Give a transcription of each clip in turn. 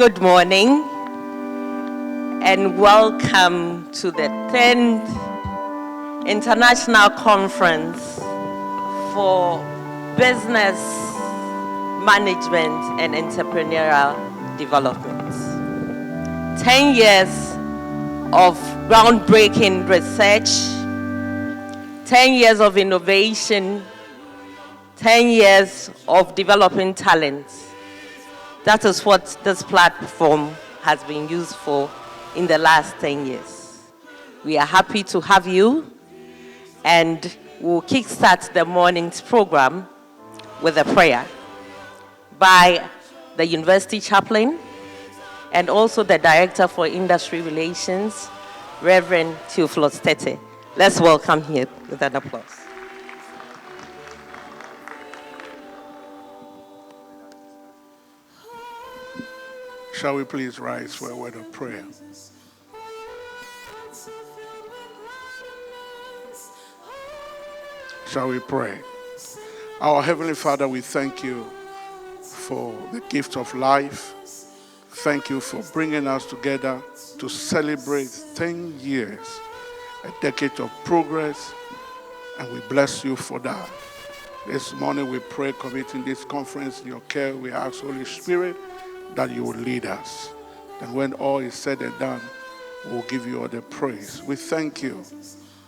Good morning and welcome to the 10th International Conference for Business Management and Entrepreneurial Development. 10 years of groundbreaking research, 10 years of innovation, 10 years of developing talents. That is what this platform has been used for in the last 10 years. We are happy to have you, and we'll kickstart the morning's program with a prayer by the University Chaplain and also the Director for Industry Relations, Reverend Theophilus Tete. Let's welcome him with an applause. Shall we please rise for a word of prayer? Shall we pray? Our Heavenly Father, we thank you for the gift of life. Thank you for bringing us together to celebrate 10 years, a decade of progress, and we bless you for that. This morning we pray, committing this conference in your care. We ask, Holy Spirit, that you will lead us. And when all is said and done, we'll give you all the praise. We thank you.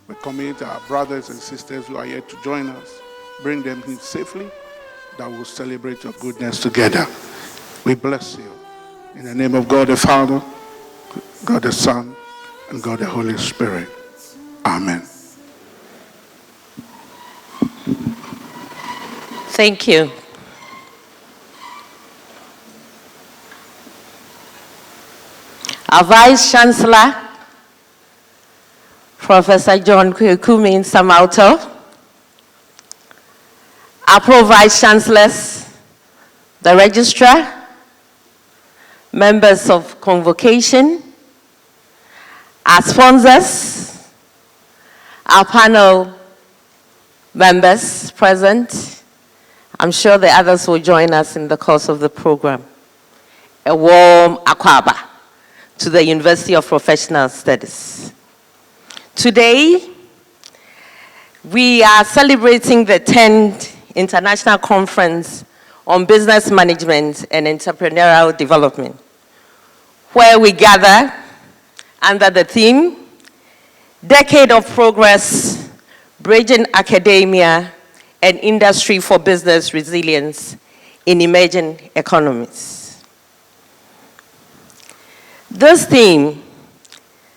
We commit our brothers and sisters who are yet to join us. Bring them in safely, that we'll celebrate your goodness together. We bless you. In the name of God the Father, God the Son, and God the Holy Spirit. Amen. Thank you. Our Vice Chancellor, Professor John Kwekumin Samauto, our Pro-Vice Chancellors, the Registrar, members of Convocation, our sponsors, our panel members present. I'm sure the others will join us in the course of the program. A warm akwaba to the University of Professional Studies. Today, we are celebrating the 10th International Conference on Business Management and Entrepreneurial Development, where we gather under the theme, Decade of Progress, Bridging Academia and Industry for Business Resilience in Emerging Economies. This theme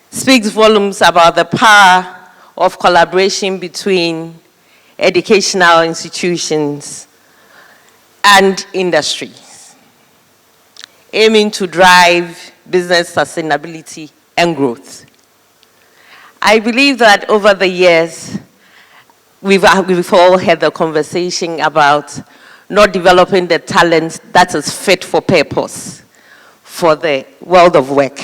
speaks volumes about the power of collaboration between educational institutions and industries, aiming to drive business sustainability and growth. I believe that over the years, we've all had the conversation about not developing the talent that is fit for purpose for the world of work.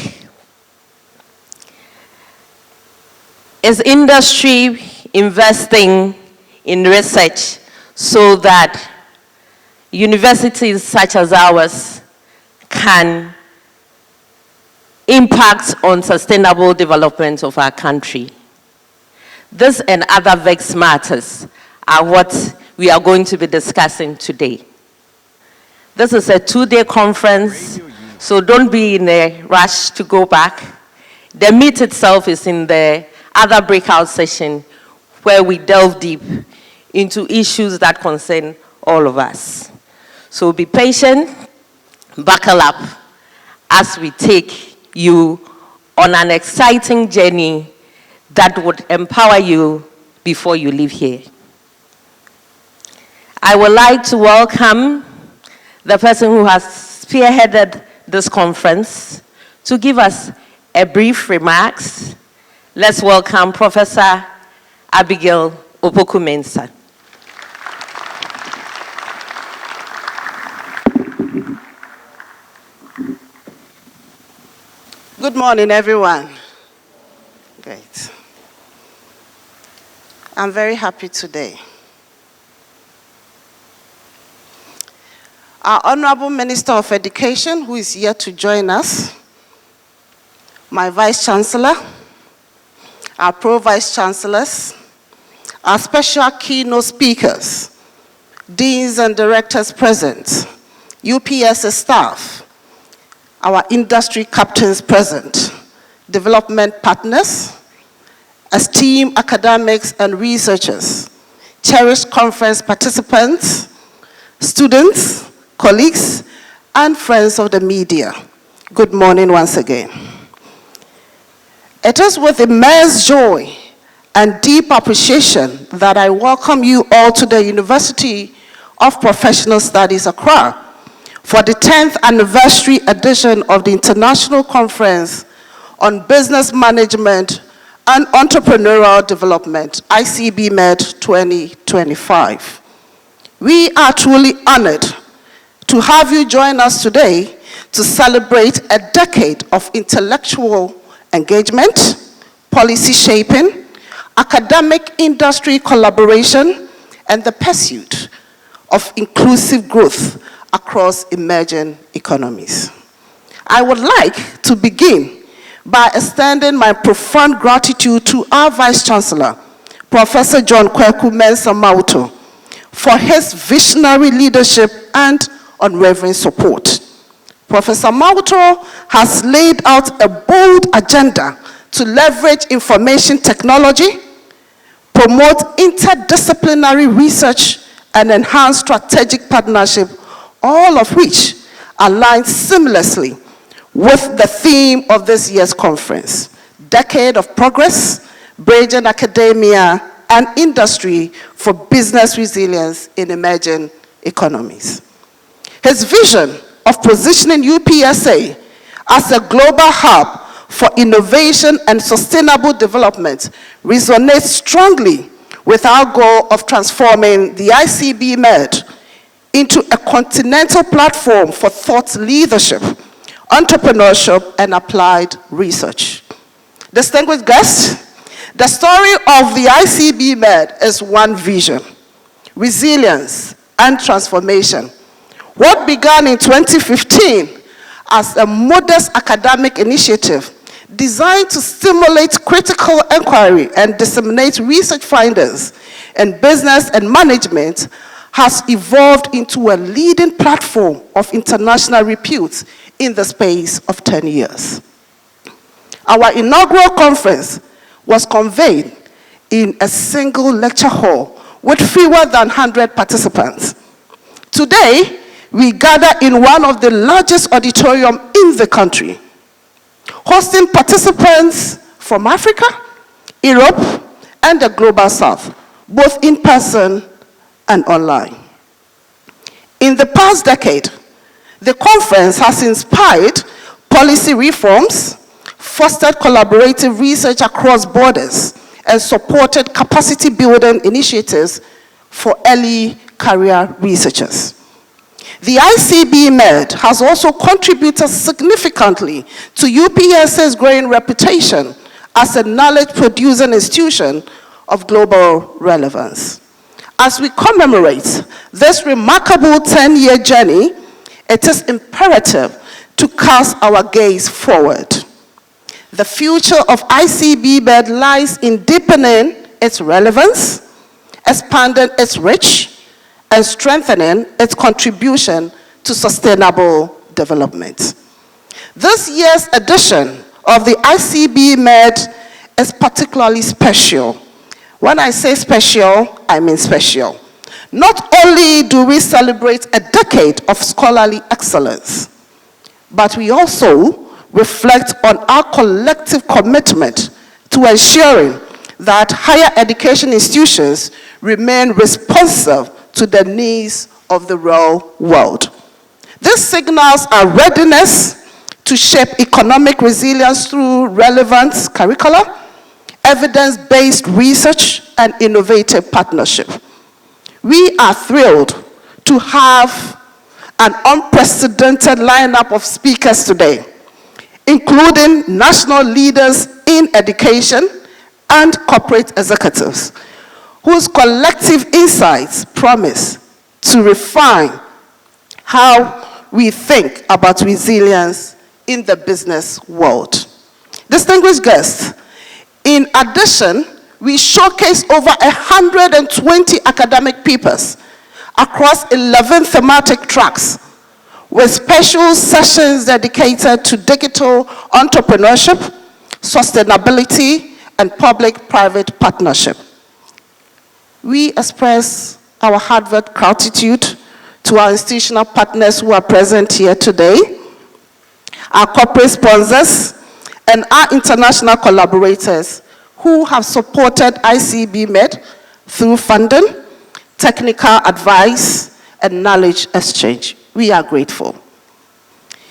Is industry investing in research so that universities such as ours can impact on sustainable development of our country? This and other vexed matters are what we are going to be discussing today. This is a 2-day conference, so don't be in a rush to go back. The meet itself is in the other breakout session where we delve deep into issues that concern all of us. So be patient, buckle up as we take you on an exciting journey that would empower you before you leave here. I would like to welcome the person who has spearheaded this conference to give us a brief remarks. Let's welcome Professor Abigail Opoku-Mensah. Good morning, everyone. Great. I'm very happy today. our Honorable Minister of Education, who is here to join us, my Vice Chancellor, our Pro-Vice Chancellors, our special keynote speakers, deans and directors present, UPSA staff, our industry captains present, development partners, esteemed academics and researchers, cherished conference participants, students, colleagues, and friends of the media. Good morning once again. It is with immense joy and deep appreciation that I welcome you all to the University of Professional Studies, Accra, for the 10th anniversary edition of the International Conference on Business Management and Entrepreneurial Development, ICBMED 2025. We are truly honored to have you join us today to celebrate a decade of intellectual engagement, policy shaping, academic industry collaboration, and the pursuit of inclusive growth across emerging economies. I would like to begin by extending my profound gratitude to our Vice Chancellor, Professor John Kweku Mensah Mauto, for his visionary leadership and unwavering support. Professor Mauto has laid out a bold agenda to leverage information technology, promote interdisciplinary research, and enhance strategic partnership, all of which align seamlessly with the theme of this year's conference, Decade of Progress, Bridging Academia and Industry for Business Resilience in Emerging Economies. His vision of positioning UPSA as a global hub for innovation and sustainable development resonates strongly with our goal of transforming the ICBMED into a continental platform for thought leadership, entrepreneurship, and applied research. Distinguished guests, the story of the ICBMED is one vision, resilience, and transformation. What began in 2015 as a modest academic initiative designed to stimulate critical inquiry and disseminate research findings in business and management has evolved into a leading platform of international repute in the space of 10 years. Our inaugural conference was convened in a single lecture hall with fewer than 100 participants. Today, we gather in one of the largest auditoriums in the country, hosting participants from Africa, Europe, and the Global South, both in person and online. In the past decade, the conference has inspired policy reforms, fostered collaborative research across borders, and supported capacity building initiatives for early career researchers. The ICBMED has also contributed significantly to UPSA's growing reputation as a knowledge-producing institution of global relevance. As we commemorate this remarkable 10-year journey, it is imperative to cast our gaze forward. The future of ICBMED lies in deepening its relevance, expanding its reach, and strengthening its contribution to sustainable development. This year's edition of the ICBMED is particularly special. When I say special, I mean special. Not only do we celebrate a decade of scholarly excellence, but we also reflect on our collective commitment to ensuring that higher education institutions remain responsive to the needs of the real world. This signals our readiness to shape economic resilience through relevant curricula, evidence-based research, and innovative partnership. We are thrilled to have an unprecedented lineup of speakers today, including national leaders in education and corporate executives, whose collective insights promise to refine how we think about resilience in the business world. Distinguished guests, in addition, we showcase over 120 academic papers across 11 thematic tracks, with special sessions dedicated to digital entrepreneurship, sustainability, and public-private partnership. We express our heartfelt gratitude to our institutional partners who are present here today, our corporate sponsors, and our international collaborators who have supported ICBMED through funding, technical advice, and knowledge exchange. We are grateful.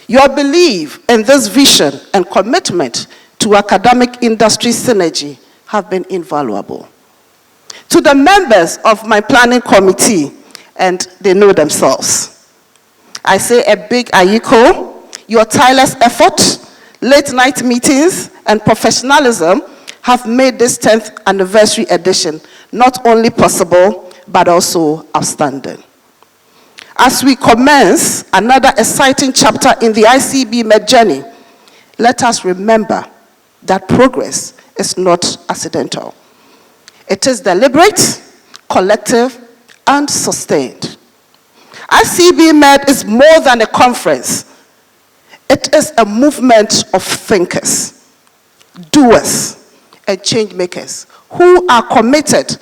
Your belief in this vision and commitment to academic industry synergy have been invaluable. To the members of my planning committee, and they know themselves, I say a big ayiko. Your tireless effort, late night meetings, and professionalism have made this 10th anniversary edition not only possible, but also outstanding. As we commence another exciting chapter in the ICBMED journey, let us remember that progress is not accidental. It is deliberate, collective, and sustained. ICBMED is more than a conference. It is a movement of thinkers, doers, and change makers who are committed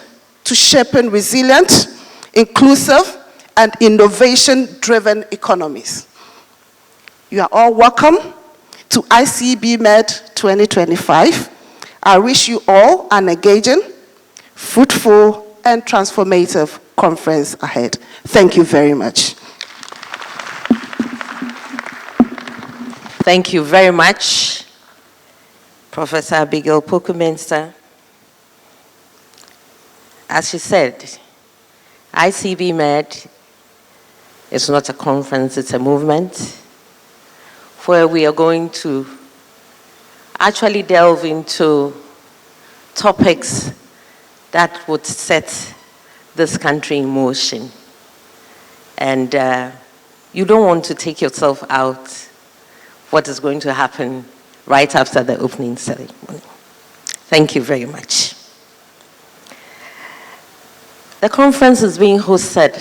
to shaping resilient, inclusive, and innovation-driven economies. You are all welcome to ICBMED 2025. I wish you all an engaging, fruitful, and transformative conference ahead. Thank you very much. Thank you very much, Professor Abigail Pokuminster. As she said, ICBMED is not a conference, it's a movement where we are going to actually delve into topics that would set this country in motion. And you don't want to take yourself out what is going to happen right after the opening ceremony. Thank you very much. The conference is being hosted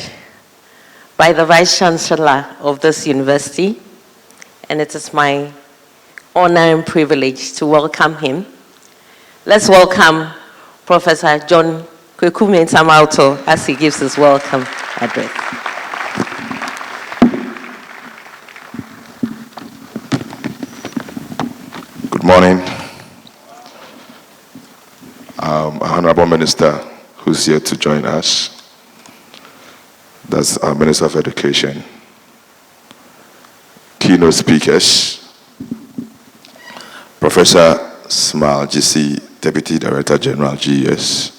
by the Vice Chancellor of this university, and it is my honor and privilege to welcome him. Let's welcome Professor John Kwekume-Ntamauto as he gives his welcome address. Good morning. Honorable Minister who's here to join us. That's our Minister of Education. Keynote speakers, Professor Smile GC, Deputy Director General GES,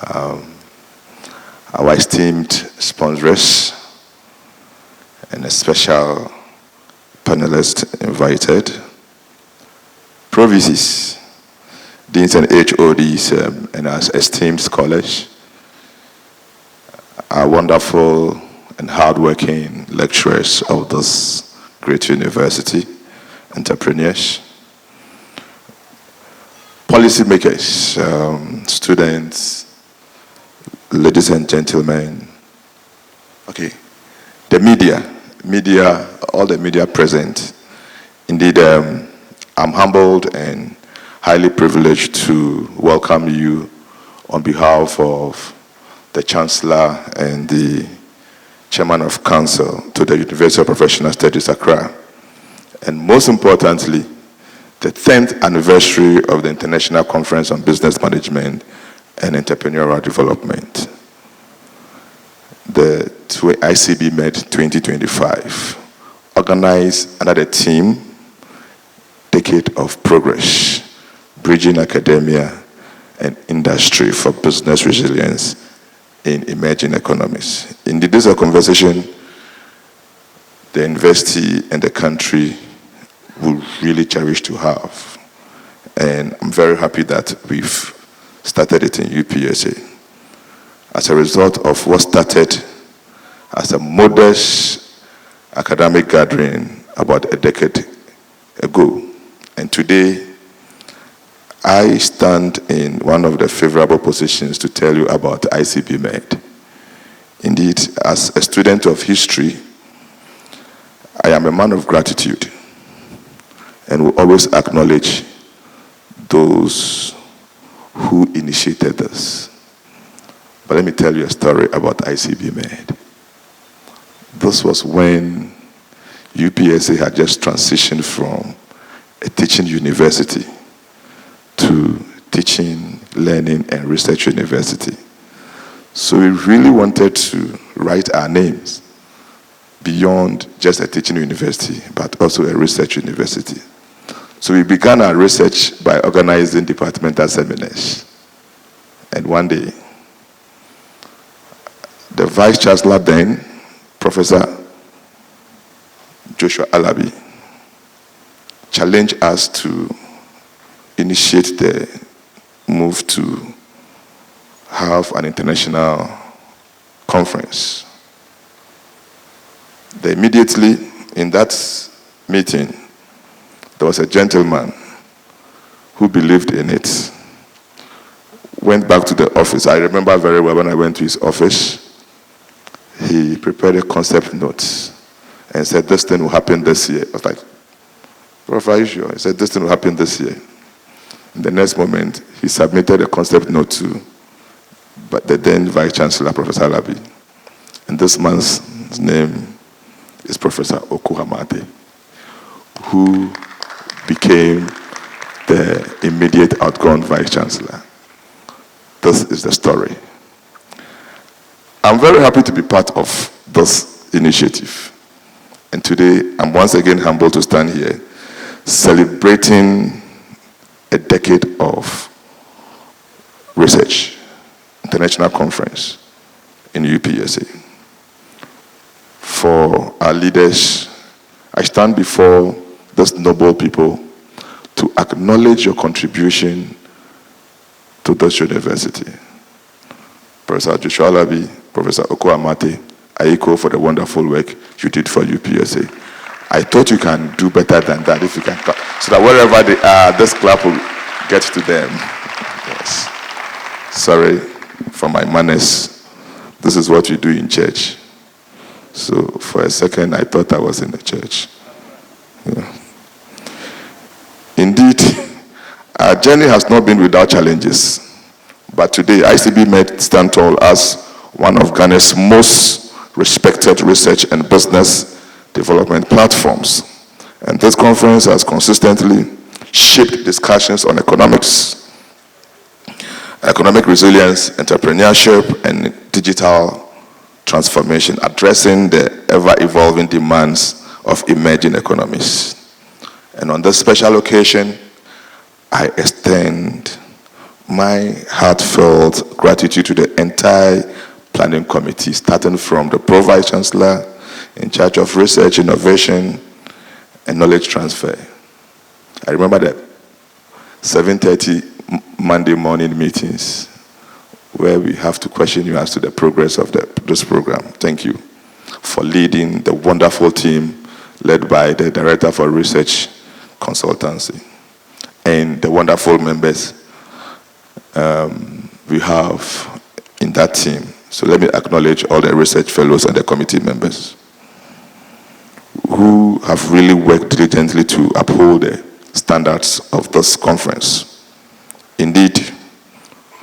our esteemed sponsors, and a special panelist invited, Provises, Deans and HODs, and our esteemed scholars, our wonderful and hardworking lecturers of this great university, entrepreneurs, policymakers, students, ladies and gentlemen, okay, the media, all the media present. Indeed, I'm humbled and highly privileged to welcome you on behalf of the Chancellor and the Chairman of Council to the University of Professional Studies, Accra. And most importantly, the 10th anniversary of the International Conference on Business Management and Entrepreneurial Development, the ICBMED 2025, organized under the theme, Decade of Progress, Bridging Academia and Industry for Business Resilience in Emerging Economies. Indeed, this is a conversation the university and the country will really cherish to have. And I'm very happy that we've started it in UPSA. As a result of what started as a modest academic gathering about a decade ago. And today, I stand in one of the favorable positions to tell you about ICBMED. Indeed, as a student of history, I am a man of gratitude and will always acknowledge those who initiated this. But let me tell you a story about ICBMED. This was when UPSA had just transitioned from a teaching university to teaching, learning, and research university. So we really wanted to write our names beyond just a teaching university, but also a research university. So we began our research by organizing departmental seminars. And one day, the Vice Chancellor then, Professor Joshua Alabi, challenged us to initiate the move to have an international conference. Immediately in that meeting, there was a gentleman who believed in it, went back to the office. I remember very well when I went to his office, he prepared a concept note and said, this thing will happen this year. I was like, Prof, are you sure? He said, this thing will happen this year. In the next moment, he submitted a concept note to the then Vice Chancellor, Professor Alabi. And this man's name is Professor Okuhamate, who became the immediate outgone Vice Chancellor. This is the story. I'm very happy to be part of this initiative. And today, I'm once again humbled to stand here celebrating a decade of research, international conference in UPSA. For our leaders, I stand before these noble people to acknowledge your contribution to this university. Professor Joshua Alabi, Professor Okuamate, Aiko, for the wonderful work you did for UPSA. I thought you can do better than that if you can, so that wherever they are, this clap will get to them. Yes. Sorry for my manners. This is what we do in church. So for a second, I thought I was in the church. Yeah. Indeed, our journey has not been without challenges. But today, ICBMED stands tall as one of Ghana's most respected research and business development platforms. And this conference has consistently shaped discussions on economics, economic resilience, entrepreneurship, and digital transformation, addressing the ever-evolving demands of emerging economies. And on this special occasion, I extend my heartfelt gratitude to the entire planning committee, starting from the Pro-Vice Chancellor in charge of research, innovation, and knowledge transfer. I remember the 7:30 Monday morning meetings where we have to question you as to the progress of this program. Thank you for leading the wonderful team led by the Director for Research Consultancy and the wonderful members we have in that team. So let me acknowledge all the research fellows and the committee members who have really worked diligently to uphold the standards of this conference. Indeed,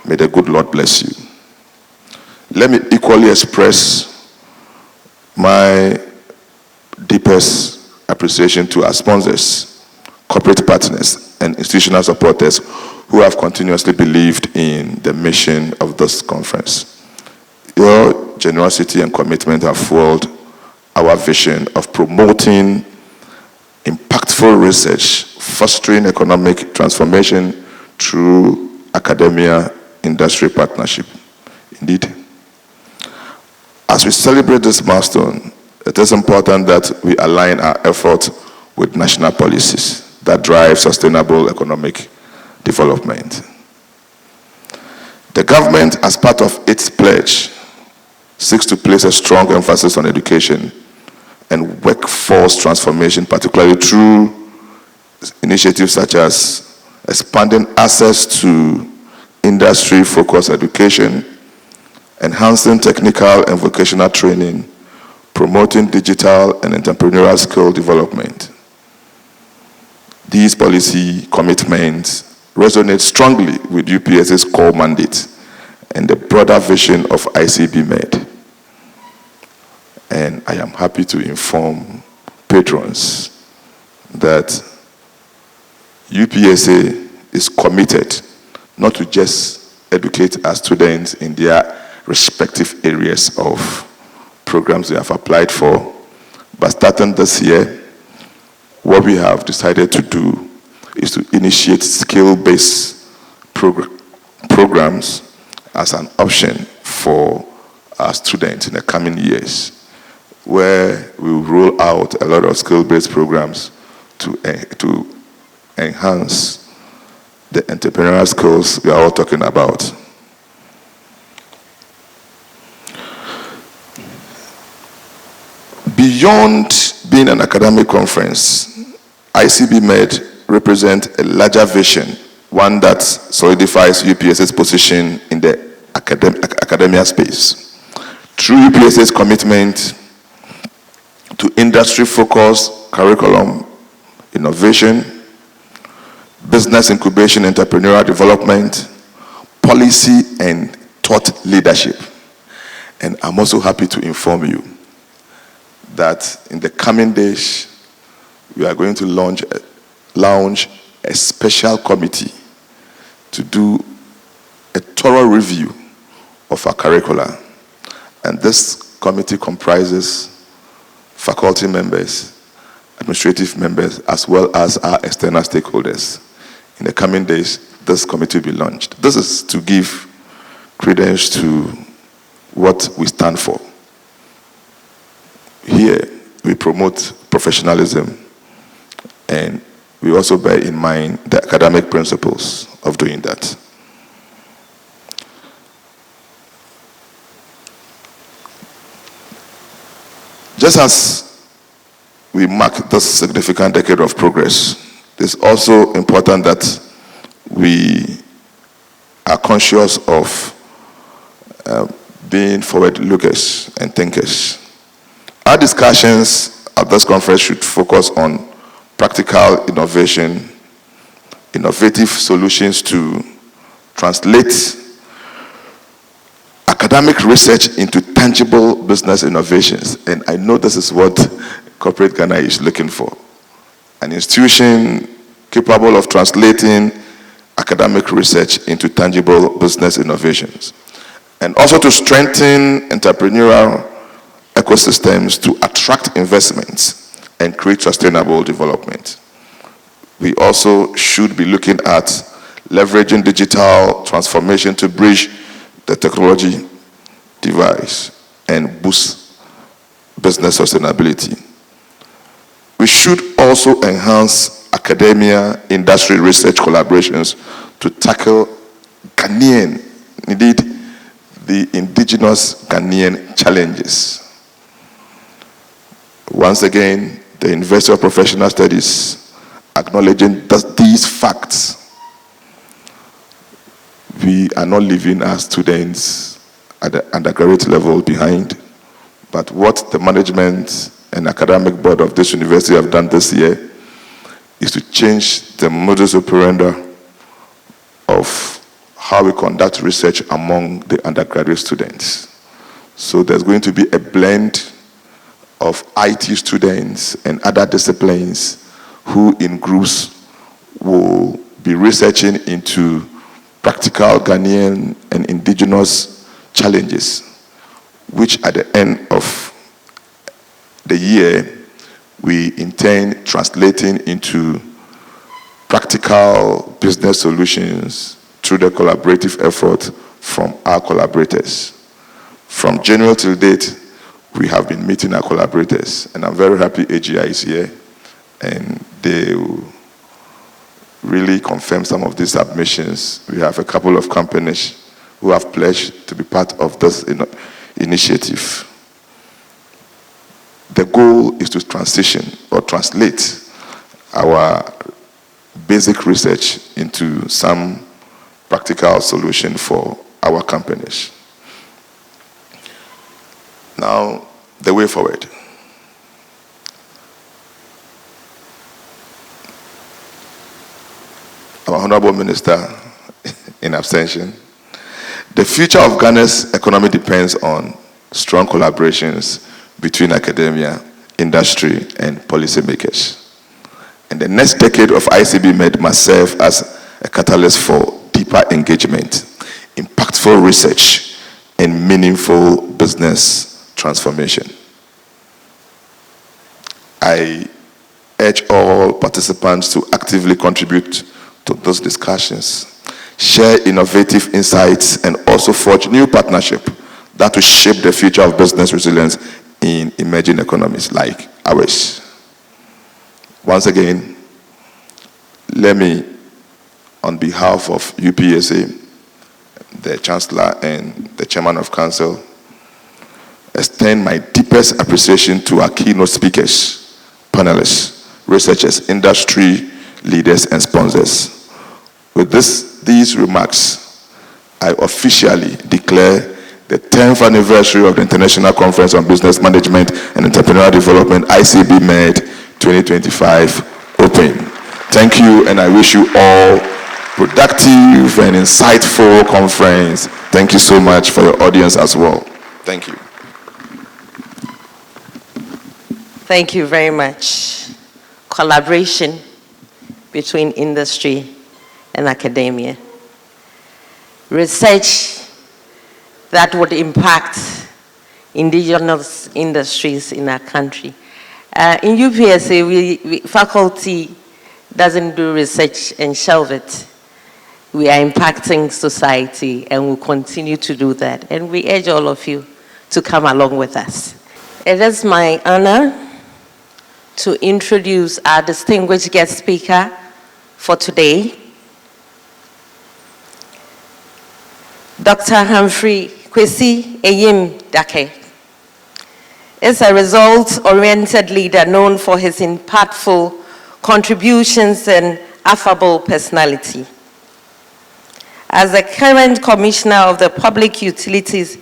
may the good Lord bless you. Let me equally express my deepest appreciation to our sponsors, corporate partners, and institutional supporters who have continuously believed in the mission of this conference. Your generosity and commitment have fueled our vision of promoting impactful research, fostering economic transformation through academia-industry partnership. Indeed, as we celebrate this milestone, it is important that we align our efforts with national policies that drive sustainable economic development. The government, as part of its pledge, seeks to place a strong emphasis on education and workforce transformation, particularly through initiatives such as expanding access to industry-focused education, enhancing technical and vocational training, promoting digital and entrepreneurial skill development. These policy commitments resonate strongly with UPSA's core mandate and the broader vision of ICBMED. And I am happy to inform patrons that UPSA is committed not to just educate our students in their respective areas of programs they have applied for, but starting this year, what we have decided to do is to initiate skill-based programs as an option for our students in the coming years, where we will roll out a lot of skill-based programs to enhance the entrepreneurial skills we are all talking about. Beyond being an academic conference, ICBMED represents a larger vision, one that solidifies UPSA's position in the academia space. Through UPSA's commitment to industry-focused curriculum, innovation, business incubation, entrepreneurial development, policy, and thought leadership. And I'm also happy to inform you that in the coming days, we are going to launch a special committee to do a thorough review of our curricula. And this committee comprises faculty members, administrative members, as well as our external stakeholders. In the coming days, this committee will be launched. This is to give credence to what we stand for. Here, we promote professionalism, and we also bear in mind the academic principles of doing that. Just as we mark this significant decade of progress, it's also important that we are conscious of being forward-lookers and thinkers. Our discussions at this conference should focus on practical innovation, innovative solutions to translate academic research into tangible business innovations. And I know this is what corporate Ghana is looking for. An institution capable of translating academic research into tangible business innovations. And also to strengthen entrepreneurial ecosystems to attract investments and create sustainable development. We also should be looking at leveraging digital transformation to bridge the technology device and boost business sustainability. We should also enhance academia industry research collaborations to tackle Ghanaian, indeed the indigenous Ghanaian challenges. Once again, the University of Professional Studies acknowledging these facts. We are not leaving our students at the undergraduate level behind, but what the management and academic board of this university have done this year is to change the modus operandi of how we conduct research among the undergraduate students. So there's going to be a blend of IT students and other disciplines who in groups will be researching into practical Ghanaian and indigenous challenges, which at the end of the year, we intend translating into practical business solutions through the collaborative effort from our collaborators. From January till date, we have been meeting our collaborators, and I'm very happy AGI is here, and they will really confirm some of these submissions. We have a couple of companies who have pledged to be part of this initiative. The goal is to transition or translate our basic research into some practical solution for our companies. Now, the way forward. Our Honorable Minister, in absentia, the future of Ghana's economy depends on strong collaborations between academia, industry, and policymakers. And the next decade of ICBMED must serve as a catalyst for deeper engagement, impactful research, and meaningful business transformation. I urge all participants to actively contribute to those discussions, share innovative insights, and also forge new partnerships that will shape the future of business resilience in emerging economies like ours. Once again, let me, on behalf of UPSA, the Chancellor and the Chairman of Council, extend my deepest appreciation to our keynote speakers, panelists, researchers, industry leaders, and sponsors. With these remarks, I officially declare the 10th anniversary of the International Conference on Business Management and Entrepreneurial Development, ICBMED 2025, open. Thank you, and I wish you all productive and insightful conference. Thank you so much for your audience as well. Thank you. Thank you very much. Collaboration between industry and academia. Research that would impact indigenous industries in our country. In UPSA, faculty doesn't do research and shelve it. We are impacting society and will continue to do that. And we urge all of you to come along with us. It is my honor to introduce our distinguished guest speaker for today, Dr. Humphrey Kwesi Eyim-Dake is a results-oriented leader known for his impactful contributions and affable personality. As the current Commissioner of the Public Utilities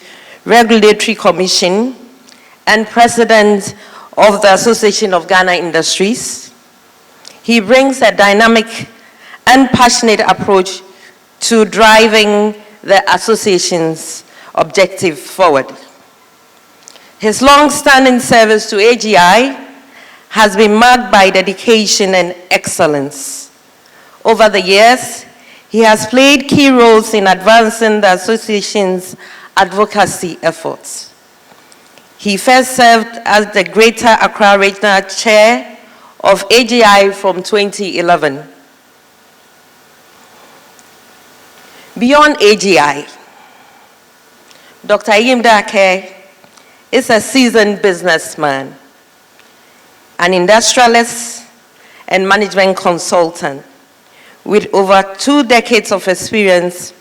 Regulatory Commission and President of the Association of Ghana Industries, he brings a dynamic and passionate approach to driving the association's objective forward. His long-standing service to AGI has been marked by dedication and excellence. Over the years, he has played key roles in advancing the association's advocacy efforts. He first served as the Greater Accra Regional Chair of AGI from 2011. Beyond AGI, Dr. Eyim-Dake is a seasoned businessman, an industrialist and management consultant with over 2 decades of experience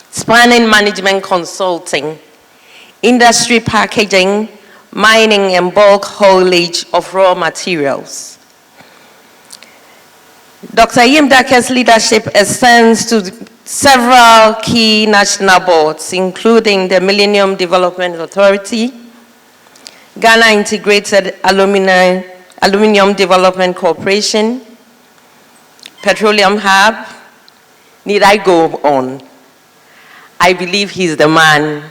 spanning management consulting, industry packaging, mining, and bulk haulage of raw materials. Dr. Eyim-Dake's leadership extends to several key national boards, including the Millennium Development Authority, Ghana Integrated Aluminium Development Corporation, Petroleum Hub. Need I go on? I believe he's the man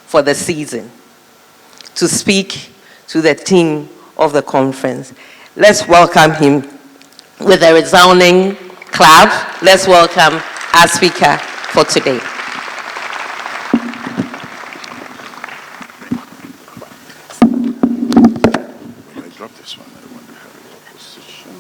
for the season to speak to the theme of the conference. Let's welcome him with a resounding clap. Let's welcome our speaker for today. I dropped this one. I want to have a position.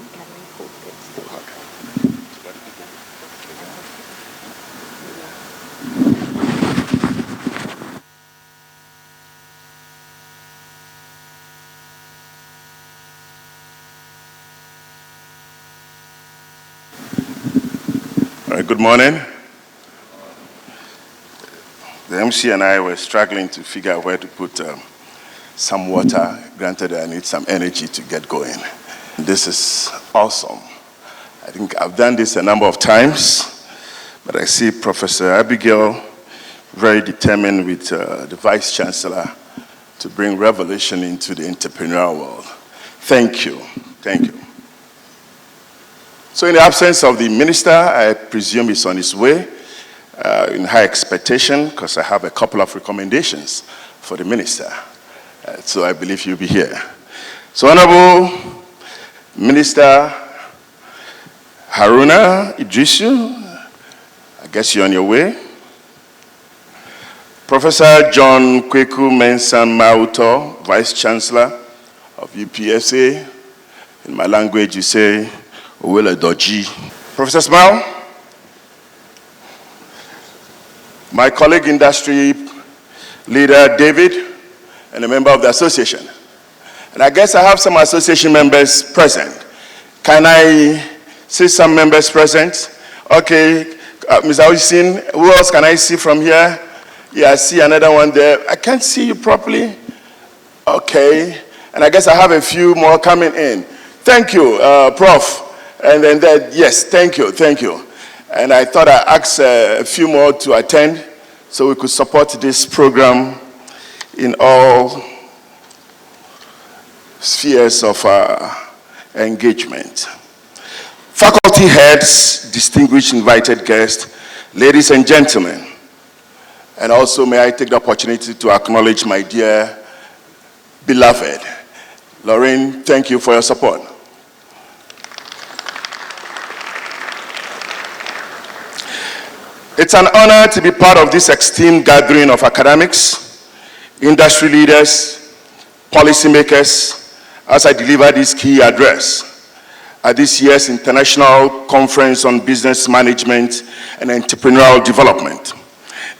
Good morning. The MC and I were struggling to figure out where to put some water. Granted, I need some energy to get going. This is awesome. I think I've done this a number of times, but I see Professor Abigail very determined with the Vice Chancellor to bring revolution into the entrepreneurial world. Thank you. Thank you. So in the absence of the minister, I presume he's on his way in high expectation, because I have a couple of recommendations for the minister. So I believe you'll be here. So Honorable Minister Haruna Idrisu, I guess you're on your way. Professor John Kweku Mensah Mauto, Vice Chancellor of UPSA. In my language, you say, Owele Doji. Professor Smile, my colleague industry leader David, and a member of the association. And I guess I have some association members present. Can I see some members present? Okay, Mr. Oisin, who else can I see from here? Yeah, I see another one there. I can't see you properly. Okay, and I guess I have a few more coming in. Thank you, Prof. And then yes, thank you. And I thought I'd ask a few more to attend so we could support this program in all spheres of engagement. Faculty heads, distinguished invited guests, ladies and gentlemen, and also may I take the opportunity to acknowledge my dear beloved, Lorraine, thank you for your support. It's an honor to be part of this esteemed gathering of academics, industry leaders, policymakers, as I deliver this key address at this year's International Conference on Business Management and Entrepreneurial Development.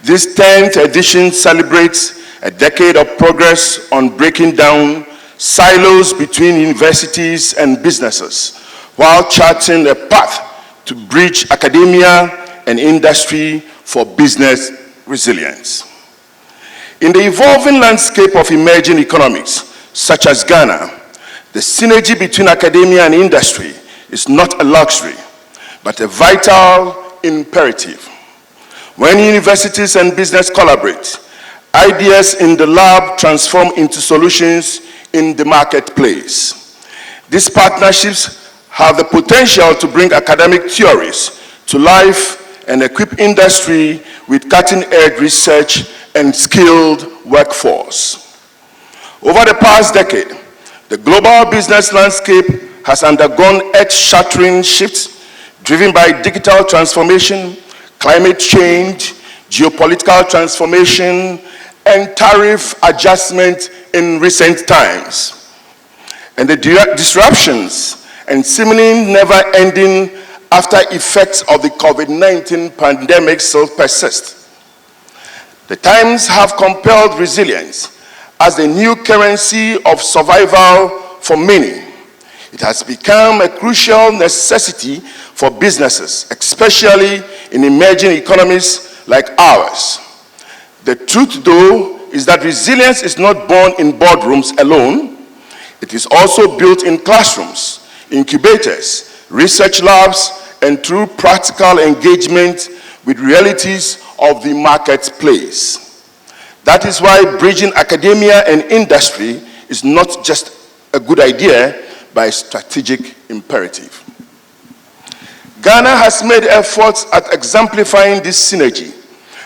This 10th edition celebrates a decade of progress on breaking down silos between universities and businesses, while charting a path to bridge academia and industry for business resilience. In the evolving landscape of emerging economies, such as Ghana, the synergy between academia and industry is not a luxury, but a vital imperative. When universities and business collaborate, ideas in the lab transform into solutions in the marketplace. These partnerships have the potential to bring academic theories to life and equip industry with cutting-edge research and skilled workforce. Over the past decade, the global business landscape has undergone earth-shattering shifts driven by digital transformation, climate change, geopolitical transformation, and tariff adjustment in recent times. And the disruptions and seemingly never-ending after effects of the COVID-19 pandemic still persist. The times have compelled resilience as the new currency of survival for many. It has become a crucial necessity for businesses, especially in emerging economies like ours. The truth, though, is that resilience is not born in boardrooms alone. It is also built in classrooms, incubators, research labs, and through practical engagement with realities of the marketplace. That is why bridging academia and industry is not just a good idea, but a strategic imperative. Ghana has made efforts at exemplifying this synergy,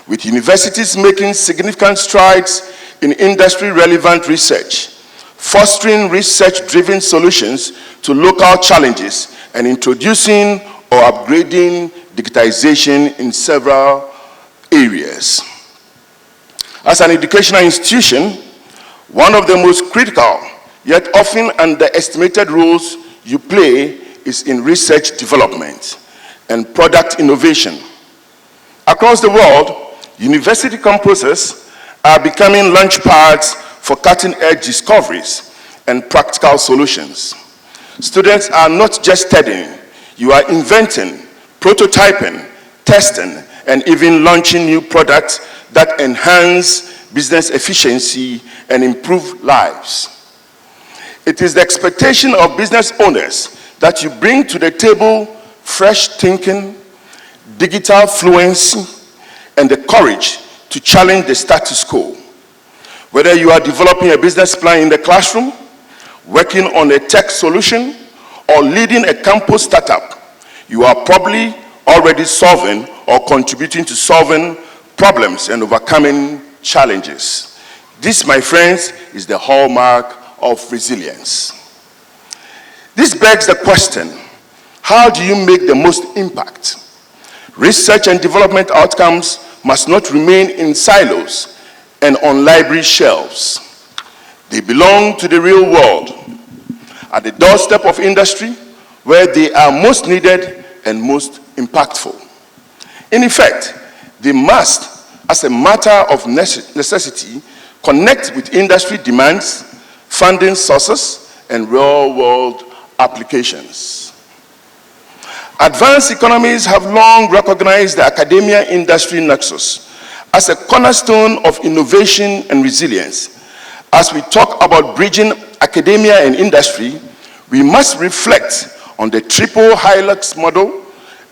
with universities making significant strides in industry-relevant research, fostering research-driven solutions to local challenges, and introducing or upgrading digitization in several areas. As an educational institution, one of the most critical, yet often underestimated roles you play is in research development and product innovation. Across the world, university campuses are becoming launch pads for cutting-edge discoveries and practical solutions. Students are not just studying, you are inventing, prototyping, testing, and even launching new products that enhance business efficiency and improve lives. It is the expectation of business owners that you bring to the table fresh thinking, digital fluency, and the courage to challenge the status quo. Whether you are developing a business plan in the classroom, working on a tech solution, or leading a campus startup, you are probably already solving or contributing to solving problems and overcoming challenges. This, my friends, is the hallmark of resilience. This begs the question, how do you make the most impact? Research and development outcomes must not remain in silos and on library shelves. They belong to the real world, at the doorstep of industry, where they are most needed and most impactful. In effect, they must, as a matter of necessity, connect with industry demands, funding sources, and real-world applications. Advanced economies have long recognized the academia-industry nexus as a cornerstone of innovation and resilience. As we talk about bridging academia and industry, we must reflect on the triple helix model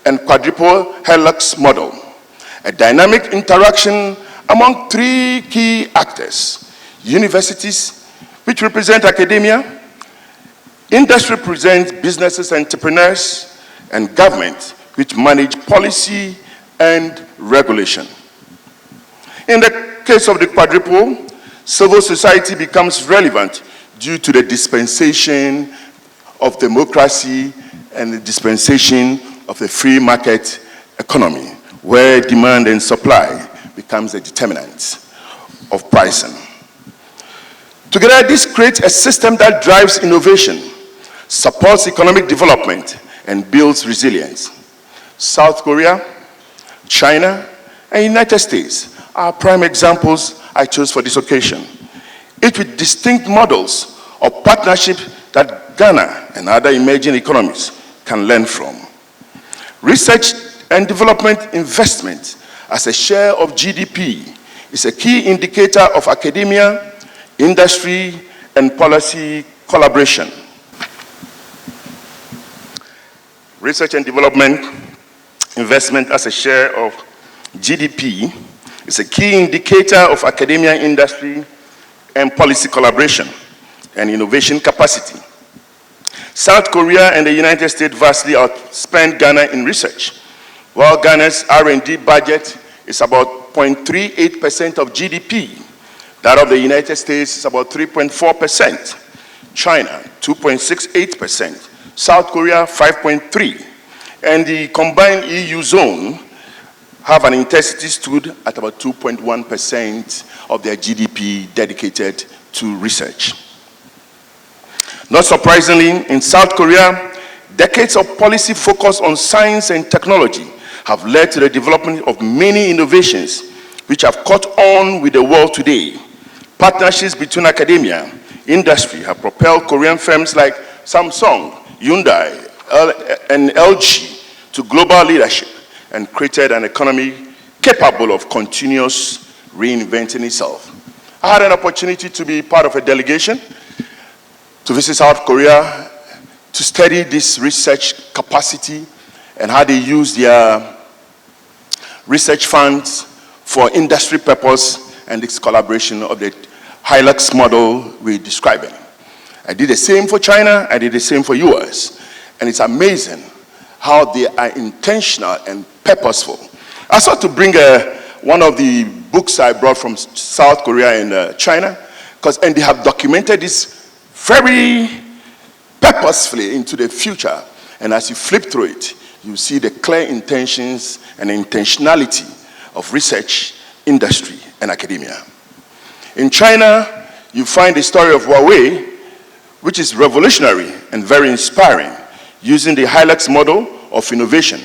and quadruple helix model, a dynamic interaction among three key actors: universities, which represent academia, industry represents businesses and entrepreneurs, and government, which manage policy and regulation. In the case of the quadruple, civil society becomes relevant due to the dispensation of democracy and the dispensation of the free market economy, where demand and supply becomes a determinant of pricing. Together, this creates a system that drives innovation, supports economic development, and builds resilience. South Korea, China, and United States are prime examples I chose for this occasion, each with distinct models of partnership that Ghana and other emerging economies can learn from. Research and development investment as a share of GDP is a key indicator of academia, industry, and policy collaboration. Research and development investment as a share of GDP is a key indicator of academia, industry, and policy collaboration and innovation capacity. South Korea and the United States vastly outspend Ghana in research, while Ghana's R&D budget is about 0.38% of GDP. That of the United States is about 3.4%. China, 2.68%. South Korea, 5.3%. And the combined EU zone have an intensity stood at about 2.1% of their GDP dedicated to research. Not surprisingly, in South Korea, decades of policy focus on science and technology have led to the development of many innovations which have caught on with the world today. Partnerships between academia, industry have propelled Korean firms like Samsung, Hyundai, and LG to global leadership and created an economy capable of continuous reinventing itself. I had an opportunity to be part of a delegation to visit South Korea to study this research capacity and how they use their research funds for industry purpose and this collaboration of the Hilux model we're describing. I did the same for China, I did the same for US. And it's amazing how they are intentional and purposeful. I sought to bring one of the books I brought from South Korea and China, and they have documented this very purposefully into the future. And as you flip through it, you see the clear intentions and intentionality of research, industry, and academia. In China, you find the story of Huawei, which is revolutionary and very inspiring, using the Hilux model of innovation,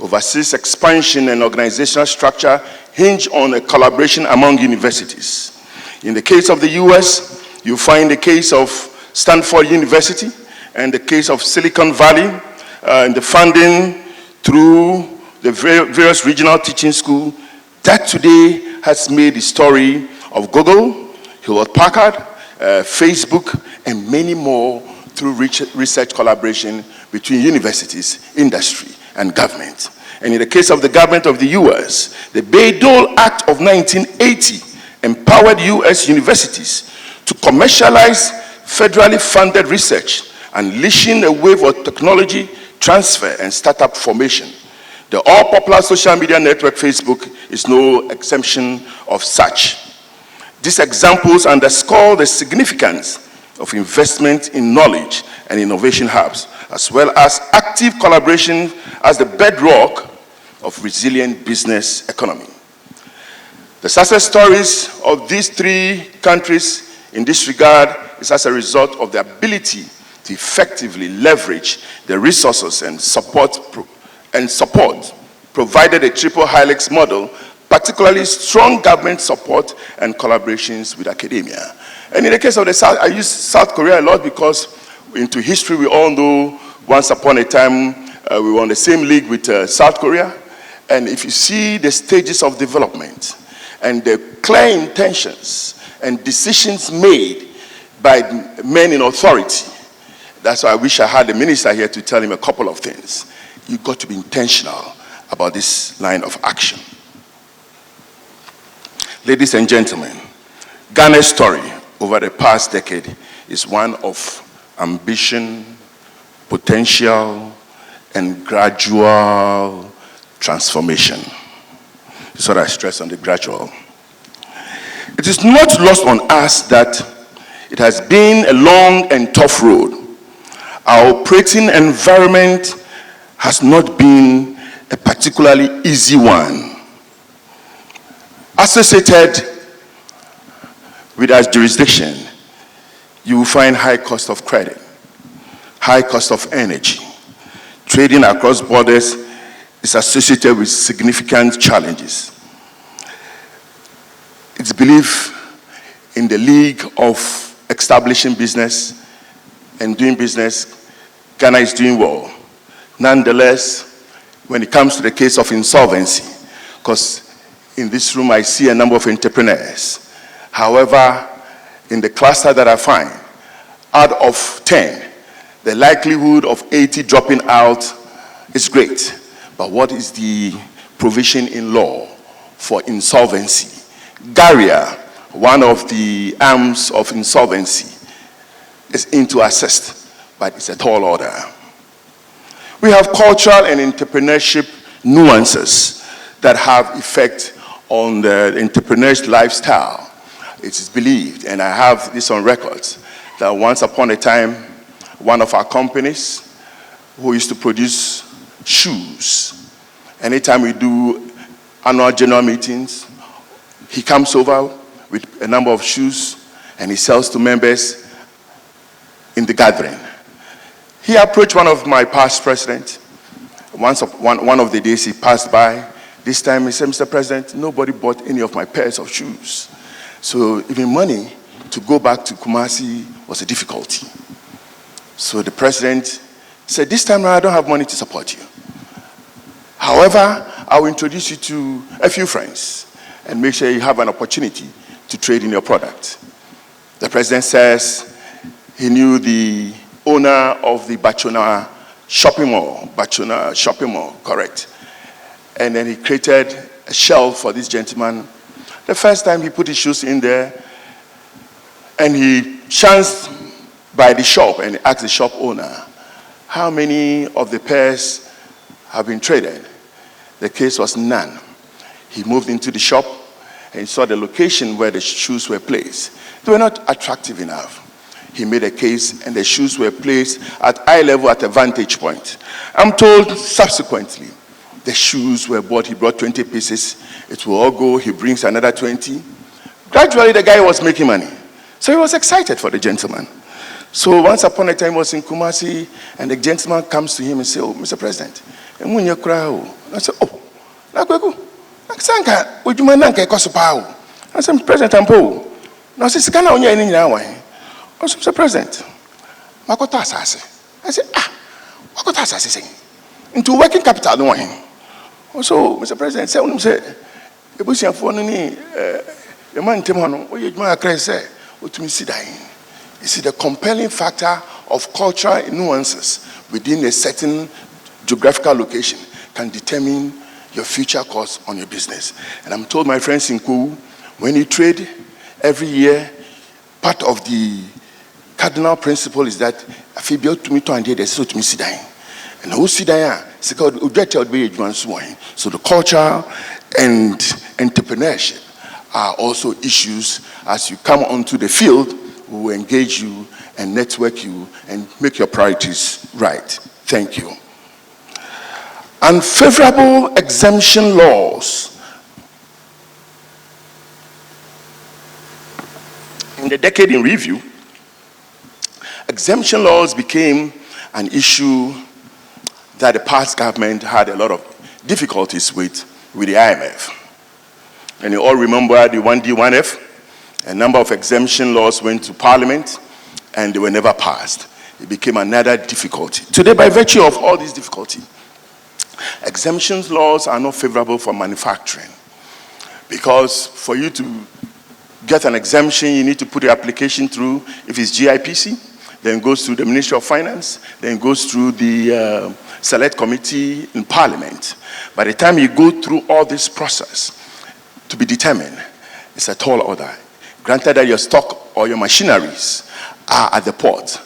overseas expansion and organizational structure hinge on a collaboration among universities. In the case of the US, you find the case of Stanford University and the case of Silicon Valley, and the funding through the various regional teaching schools that today has made the story of Google, Hewlett-Packard, Facebook, and many more through research collaboration between universities, industry, and government. And in the case of the government of the US, the Bayh-Dole Act of 1980 empowered US universities to commercialize federally funded research, unleashing a wave of technology transfer and startup formation. The all-popular social media network Facebook is no exemption of such. These examples underscore the significance of investment in knowledge and innovation hubs, as well as active collaboration as the bedrock of resilient business economy. The success stories of these three countries in this regard is as a result of the ability to effectively leverage the resources and support provided a triple helix model, particularly strong government support and collaborations with academia. And in the case of the South, I use South Korea a lot because into history we all know once upon a time we were on the same league with South Korea. And if you see the stages of development and the clear intentions and decisions made by men in authority, that's why I wish I had the minister here to tell him a couple of things. You've got to be intentional about this line of action. Ladies and gentlemen, Ghana's story over the past decade is one of ambition, potential, and gradual transformation. That's what I stress on the gradual. It is not lost on us that it has been a long and tough road. Our operating environment has not been a particularly easy one. Associated with our jurisdiction, you will find high cost of credit, high cost of energy. Trading across borders is associated with significant challenges. It's believed in the league of establishing business and doing business, Ghana is doing well. Nonetheless, when it comes to the case of insolvency, because in this room I see a number of entrepreneurs. However, in the cluster that I find, out of 10, the likelihood of 80 dropping out is great. But what is the provision in law for insolvency? Garia, one of the arms of insolvency, is into assist, but it's a tall order. We have cultural and entrepreneurship nuances that have effect on the entrepreneur's lifestyle. It is believed, and I have this on record, that once upon a time, one of our companies who used to produce shoes, anytime we do annual general meetings, he comes over with a number of shoes and he sells to members in the gathering. He approached one of my past presidents. One of the days he passed by. This time he said, Mr. President, nobody bought any of my pairs of shoes. So even money to go back to Kumasi was a difficulty. So the president said, this time around, I don't have money to support you. However, I will introduce you to a few friends and make sure you have an opportunity to trade in your product. The president says he knew the owner of the Bachona shopping mall, correct. And then he created a shelf for this gentleman. The first time he put his shoes in there, and he chanced by the shop and asked the shop owner, how many of the pairs have been traded? The case was none. He moved into the shop and he saw the location where the shoes were placed. They were not attractive enough. He made a case and the shoes were placed at eye level at a vantage point. I'm told subsequently, the shoes were bought. He brought 20 pieces. It will all go. He brings another 20. Gradually, the guy was making money. So he was excited for the gentleman. So once upon a time, he was in Kumasi, and the gentleman comes to him and says, oh, Mr. President, I said, oh, I said, Mr. President, I'm poor. I said, Mr. President, I said, what got us into working capital, no one. Also, Mr. President, say, the bush and phone, the man, Timono, what you crazy say. You see, the compelling factor of cultural nuances within a certain geographical location can determine your future course on your business. And I'm told my friends in Kwu, when you trade every year, part of the cardinal principle is that so the culture and entrepreneurship are also issues. As you come onto the field, we will engage you and network you and make your priorities right. Thank you. Unfavorable exemption laws. In the decade in review, exemption laws became an issue that the past government had a lot of difficulties with the IMF. And you all remember the 1D, 1F. A number of exemption laws went to Parliament and they were never passed. It became another difficulty. Today, by virtue of all these difficulties, exemptions laws are not favorable for manufacturing, because for you to get an exemption, you need to put the application through, if it's GIPC, then goes through the Ministry of Finance, then goes through the Select Committee in Parliament. By the time you go through all this process to be determined, it's a tall order. Granted that your stock or your machineries are at the port,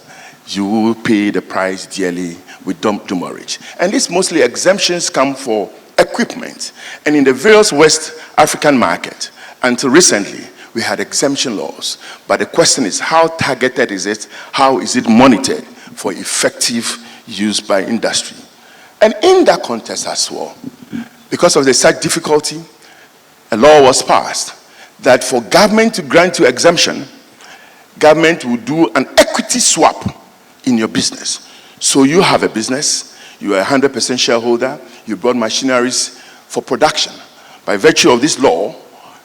you will pay the price dearly with demurrage. And these mostly exemptions come for equipment. And in the various West African market, until recently, we had exemption laws. But the question is, how targeted is it? How is it monitored for effective use by industry? And in that context as well, because of the such difficulty, a law was passed that for government to grant you exemption, government will do an equity swap in your business. So you have a business, you are a 100% shareholder, you brought machineries for production. By virtue of this law,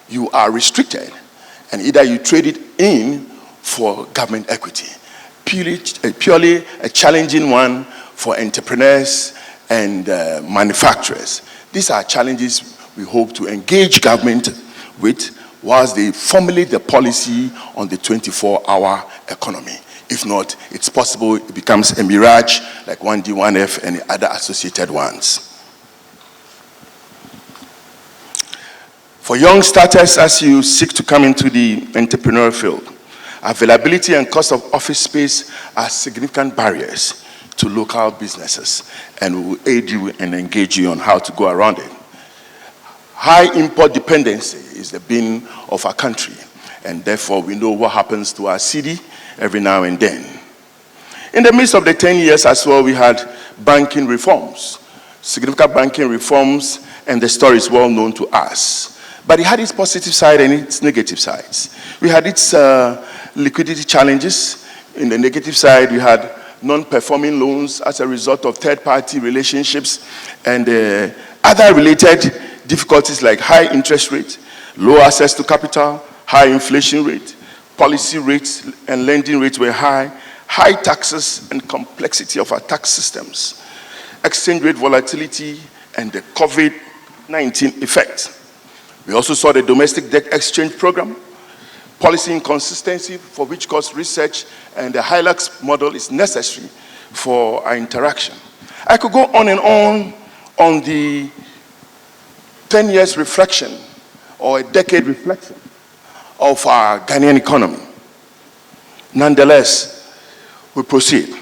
you are restricted, and either you trade it in for government equity. Purely a challenging one for entrepreneurs and manufacturers. These are challenges we hope to engage government with whilst they formulate the policy on the 24-hour economy. If not, it's possible it becomes a mirage like 1D, 1F, and the other associated ones. For young starters, as you seek to come into the entrepreneurial field, availability and cost of office space are significant barriers to local businesses, and we will aid you and engage you on how to go around it. High import dependency is the bane of our country, and therefore we know what happens to our city every now and then. In the midst of the 10 years as well, we had banking reforms, significant banking reforms, and the story is well known to us. But it had its positive side and its negative sides. We had its liquidity challenges. In the negative side, we had non-performing loans as a result of third-party relationships and other related difficulties like high interest rate, low access to capital, high inflation rate, policy rates and lending rates were high taxes and complexity of our tax systems, exchange rate volatility, and the COVID-19 effect. We also saw the domestic debt exchange program, policy inconsistency for which cost research and the HILAX model is necessary for our interaction. I could go on and on the 10 years reflection or a decade reflection of our Ghanaian economy. Nonetheless, we proceed.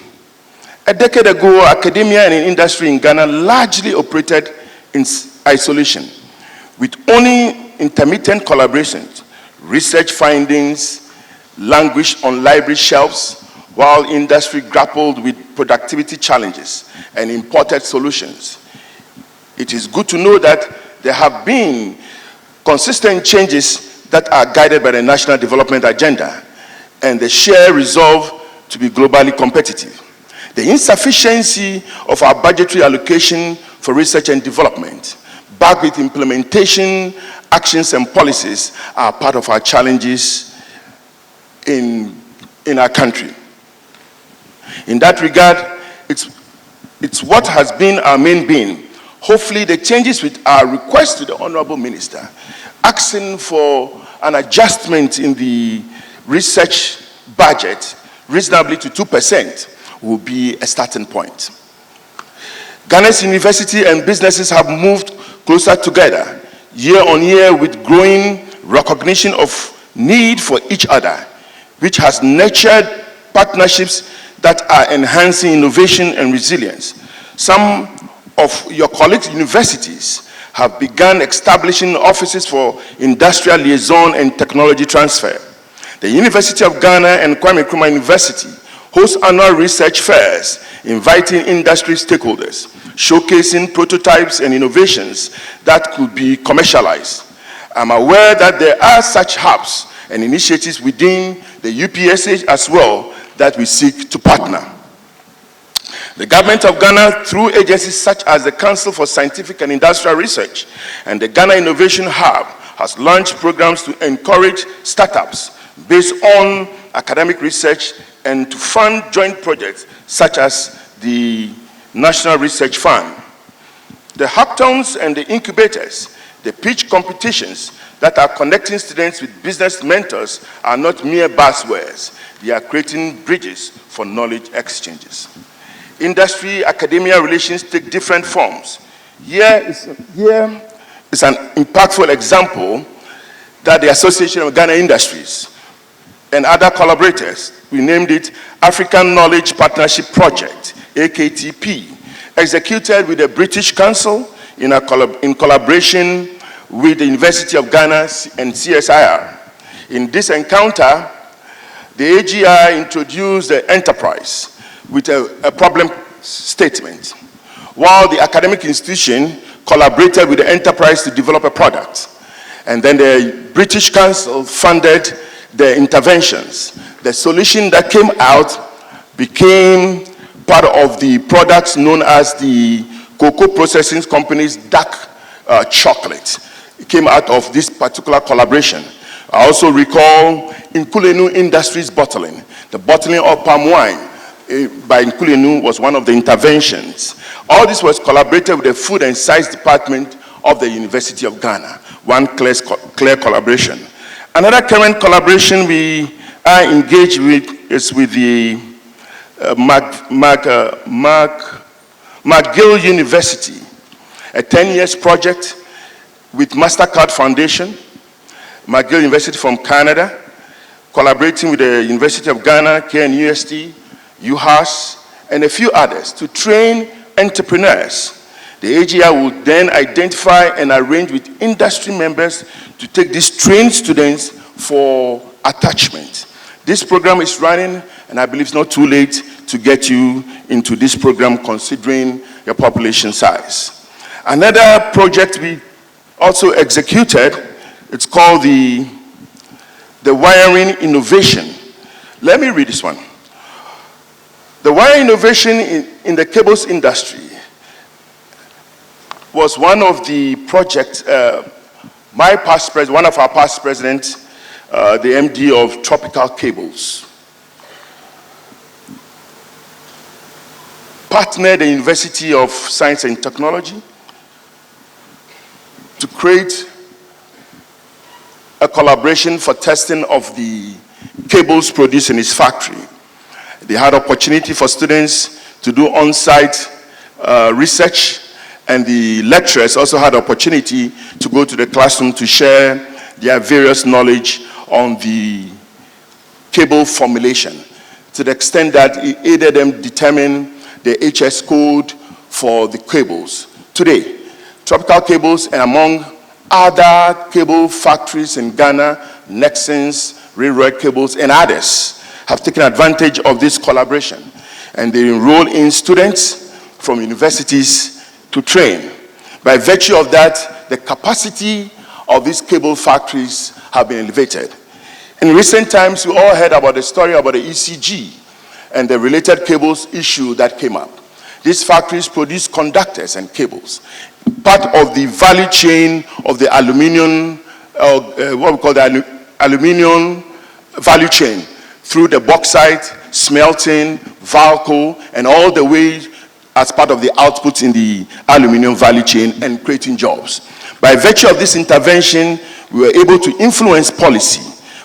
A decade ago, academia and industry in Ghana largely operated in isolation, with only intermittent collaborations. Research findings languished on library shelves, while industry grappled with productivity challenges and imported solutions. It is good to know that there have been consistent changes that are guided by the National Development Agenda and the shared resolve to be globally competitive. The insufficiency of our budgetary allocation for research and development, backed with implementation, actions and policies, are part of our challenges in our country. In that regard, it's what has been our main bane. Hopefully the changes with our request to the Honorable Minister, asking for an adjustment in the research budget reasonably to 2% will be a starting point. Ghana's university and businesses have moved closer together year on year with growing recognition of need for each other, which has nurtured partnerships that are enhancing innovation and resilience. Some of your colleagues' universities have begun establishing offices for industrial liaison and technology transfer. The University of Ghana and Kwame Nkrumah University host annual research fairs, inviting industry stakeholders, showcasing prototypes and innovations that could be commercialized. I'm aware that there are such hubs and initiatives within the UPSA as well that we seek to partner. The government of Ghana, through agencies such as the Council for Scientific and Industrial Research and the Ghana Innovation Hub, has launched programs to encourage startups based on academic research and to fund joint projects such as the National Research Fund. The hackathons and the incubators, the pitch competitions that are connecting students with business mentors are not mere buzzwords. They are creating bridges for knowledge exchanges. Industry-academia relations take different forms. Here is an impactful example that the Association of Ghana Industries and other collaborators, we named it African Knowledge Partnership Project, AKTP, executed with the British Council in collaboration with the University of Ghana and CSIR. In this encounter, the AGI introduced the enterprise with a problem statement, while the academic institution collaborated with the enterprise to develop a product. And then the British Council funded the interventions. The solution that came out became part of the products known as the cocoa processing company's dark chocolate. It came out of this particular collaboration. I also recall Nkulenu Industries bottling. The bottling of palm wine by Nkulenu was one of the interventions. All this was collaborated with the Food and Science Department of the University of Ghana. One clear collaboration. Another current collaboration we are engaged with is with the McGill University, a 10-year project with MasterCard Foundation, McGill University from Canada, collaborating with the University of Ghana, KNUST, UHAS, and a few others to train entrepreneurs. The AGI will then identify and arrange with industry members to take these trained students for attachment. This program is running, and I believe it's not too late to get you into this program considering your population size. Another project we also executed, it's called the Wiring Innovation. Let me read this one. The wiring innovation in the cables industry was one of the projects, one of our past presidents, the MD of Tropical Cables, partnered the University of Science and Technology to create a collaboration for testing of the cables produced in his factory. They had opportunity for students to do on-site research, and the lecturers also had opportunity to go to the classroom to share their various knowledge on the cable formulation, to the extent that it aided them determine the HS code for the cables. Today, Tropical Cables, and among other cable factories in Ghana, Nexans, Railroad Cables, and others, have taken advantage of this collaboration, and they enroll in students from universities to train. By virtue of that, the capacity of these cable factories have been elevated. In recent times, we all heard about the story about the ECG and the related cables issue that came up. These factories produce conductors and cables, part of the value chain of the aluminium, what we call the aluminium value chain, through the bauxite, smelting, Valco, and all the way as part of the outputs in the aluminium value chain and creating jobs. By virtue of this intervention, we were able to influence policy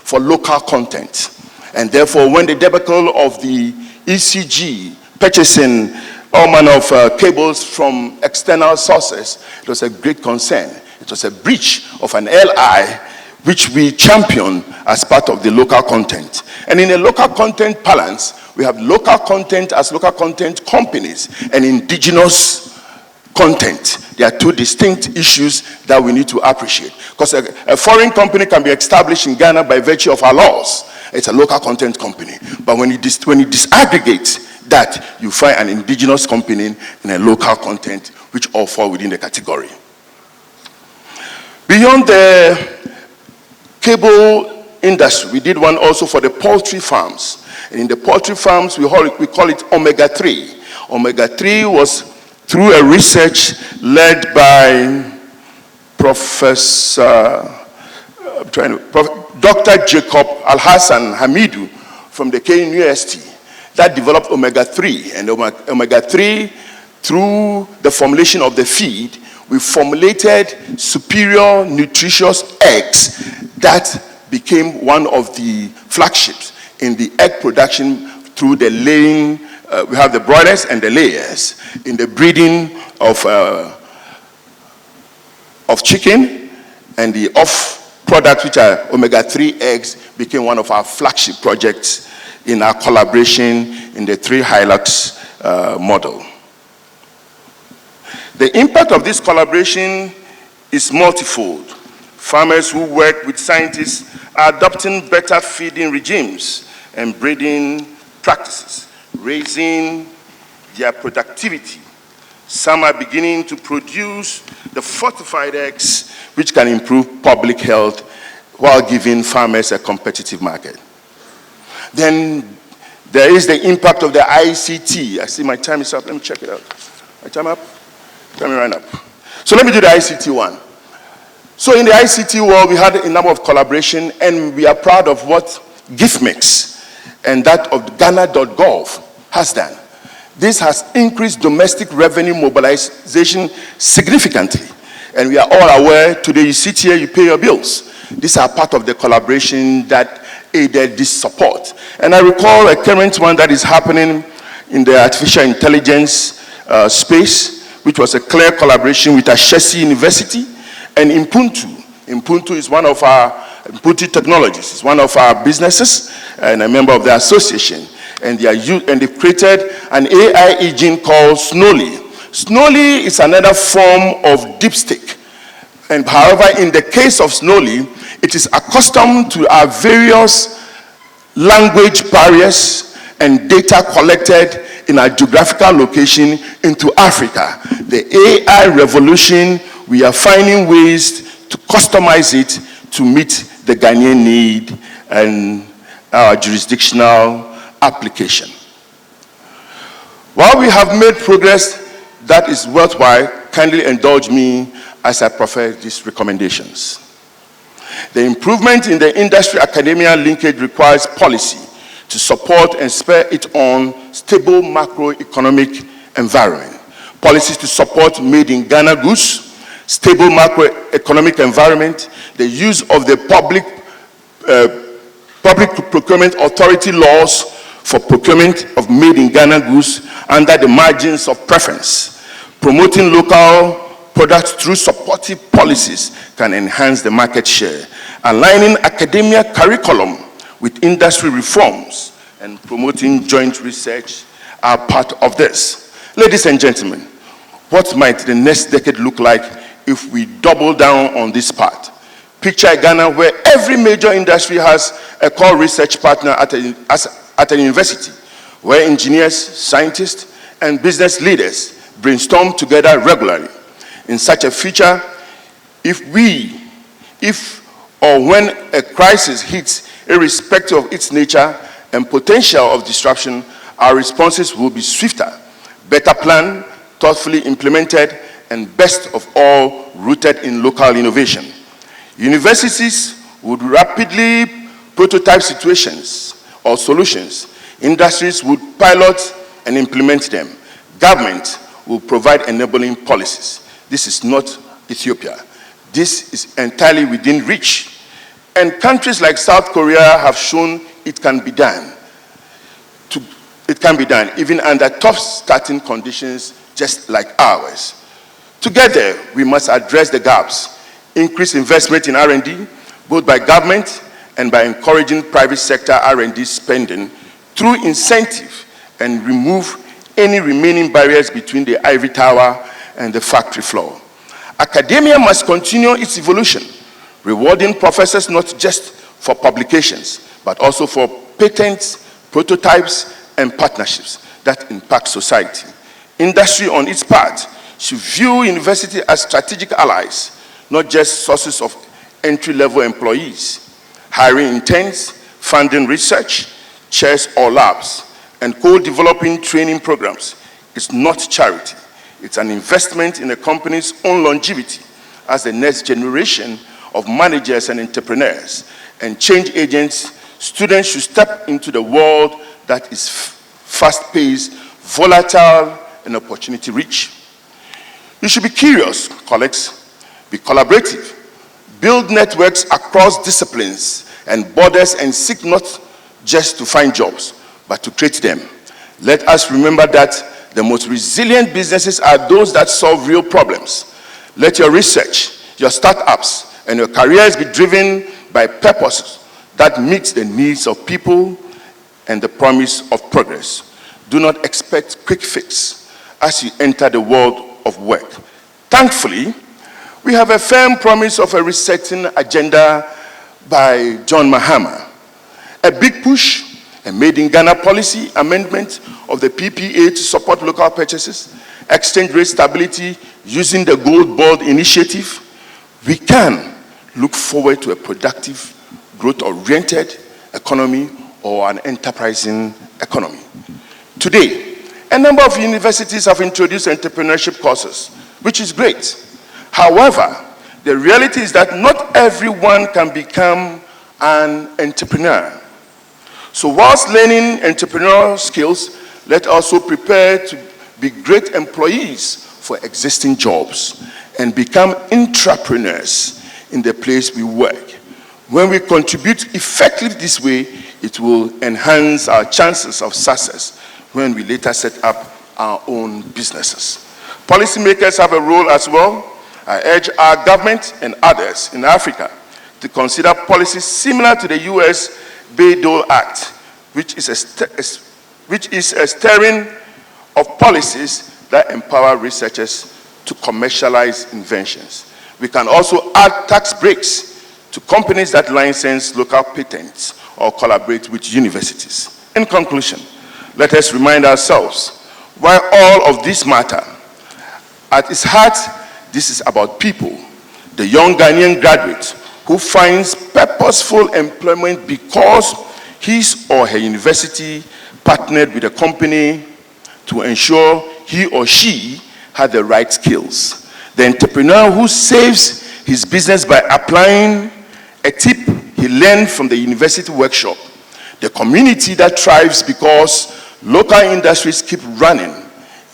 for local content. And therefore, when the debacle of the ECG purchasing all manner of cables from external sources, it was a great concern. It was a breach of an LI which we champion as part of the local content. And in a local content balance, we have local content as local content companies and indigenous content. There are two distinct issues that we need to appreciate. Because a foreign company can be established in Ghana by virtue of our laws. It's a local content company. But when you disaggregate that, you find an indigenous company and a local content, which all fall within the category. Beyond the cable industry, we did one also for the poultry farms. And in the poultry farms, we call it Omega-3. Omega-3 was through a research led by Dr. Jacob Al-Hassan Hamidu from the KNUST that developed Omega-3. And Omega-3, through the formulation of the feed, we formulated superior nutritious eggs that became one of the flagships in the egg production through the laying. We have the broilers and the layers in the breeding of chicken, and the off products, which are omega-3 eggs, became one of our flagship projects in our collaboration in the 3 Hilux model. The impact of this collaboration is multifold. Farmers who work with scientists are adopting better feeding regimes and breeding practices, raising their productivity. Some are beginning to produce the fortified eggs, which can improve public health while giving farmers a competitive market. Then there is the impact of the ICT. I see my time is up. Let me check it out. My time up? Let me run up. So let me do the ICT one. So in the ICT world, we had a number of collaboration, and we are proud of what GiftMix and that of Ghana.gov has done. This has increased domestic revenue mobilization significantly. And we are all aware, today you sit here, you pay your bills. These are part of the collaboration that aided this support. And I recall a current one that is happening in the artificial intelligence space, which was a clear collaboration with Ashesi University and Impuntu. Impuntu is one of our, Impuntu Technologies is one of our businesses and a member of the association. And they've created an AI agent called Snowly. Snowly is another form of dipstick. And however, in the case of Snowly, it is accustomed to our various language barriers and data collected in our geographical location into Africa. The AI revolution, we are finding ways to customize it to meet the Ghanaian need and our jurisdictional application. While we have made progress that is worthwhile, kindly indulge me as I profess these recommendations. The improvement in the industry-academia linkage requires policy to support and spur it on stable macroeconomic environment. Policies to support made in Ghana goods, stable macroeconomic environment, the use of the public procurement authority laws for procurement of made in Ghana goods under the margins of preference. Promoting local products through supportive policies can enhance the market share. Aligning academia curriculum with industry reforms and promoting joint research are part of this. Ladies and gentlemen, what might the next decade look like if we double down on this part? Picture Ghana where every major industry has a core research partner at a university, where engineers, scientists, and business leaders brainstorm together regularly. In such a future, if or when a crisis hits, irrespective of its nature and potential of disruption, our responses will be swifter, better planned, thoughtfully implemented, and best of all, rooted in local innovation. Universities would rapidly prototype situations or solutions. Industries would pilot and implement them. Government will provide enabling policies. This is not Ethiopia. This is entirely within reach. And countries like South Korea have shown it can be done. It can be done even under tough starting conditions just like ours. Together, we must address the gaps, increase investment in R&D, both by government and by encouraging private sector R&D spending through incentive, and remove any remaining barriers between the ivory tower and the factory floor. Academia must continue its evolution, rewarding professors not just for publications, but also for patents, prototypes, and partnerships that impact society. Industry, on its part, should view university as strategic allies, not just sources of entry-level employees. Hiring interns, funding research, chairs or labs, and co-developing training programs is not charity. It's an investment in a company's own longevity as the next generation of managers and entrepreneurs and change agents. Students should step into the world that is fast-paced, volatile, and opportunity-rich. You should be curious, colleagues, be collaborative, build networks across disciplines and borders, and seek not just to find jobs, but to create them. Let us remember that the most resilient businesses are those that solve real problems. Let your research, your startups, and your careers be driven by purposes that meet the needs of people and the promise of progress. Do not expect quick fix as you enter the world of work. Thankfully, we have a firm promise of a resetting agenda by John Mahama. A big push, a made in Ghana policy amendment of the PPA to support local purchases, exchange rate stability using the gold bond initiative. We can look forward to a productive, growth-oriented economy or an enterprising economy. Today, a number of universities have introduced entrepreneurship courses, which is great. However, the reality is that not everyone can become an entrepreneur. So whilst learning entrepreneurial skills, let us also prepare to be great employees for existing jobs and become intrapreneurs in the place we work. When we contribute effectively this way, it will enhance our chances of success when we later set up our own businesses. Policymakers have a role as well. I urge our government and others in Africa to consider policies similar to the US Bayh-Dole Act, which is a steering of policies that empower researchers to commercialize inventions. We can also add tax breaks to companies that license local patents or collaborate with universities. In conclusion, let us remind ourselves why all of this matter. At its heart, this is about people, the young Ghanaian graduate who finds purposeful employment because his or her university partnered with a company to ensure he or she had the right skills. The entrepreneur who saves his business by applying a tip he learned from the university workshop. The community that thrives because local industries keep running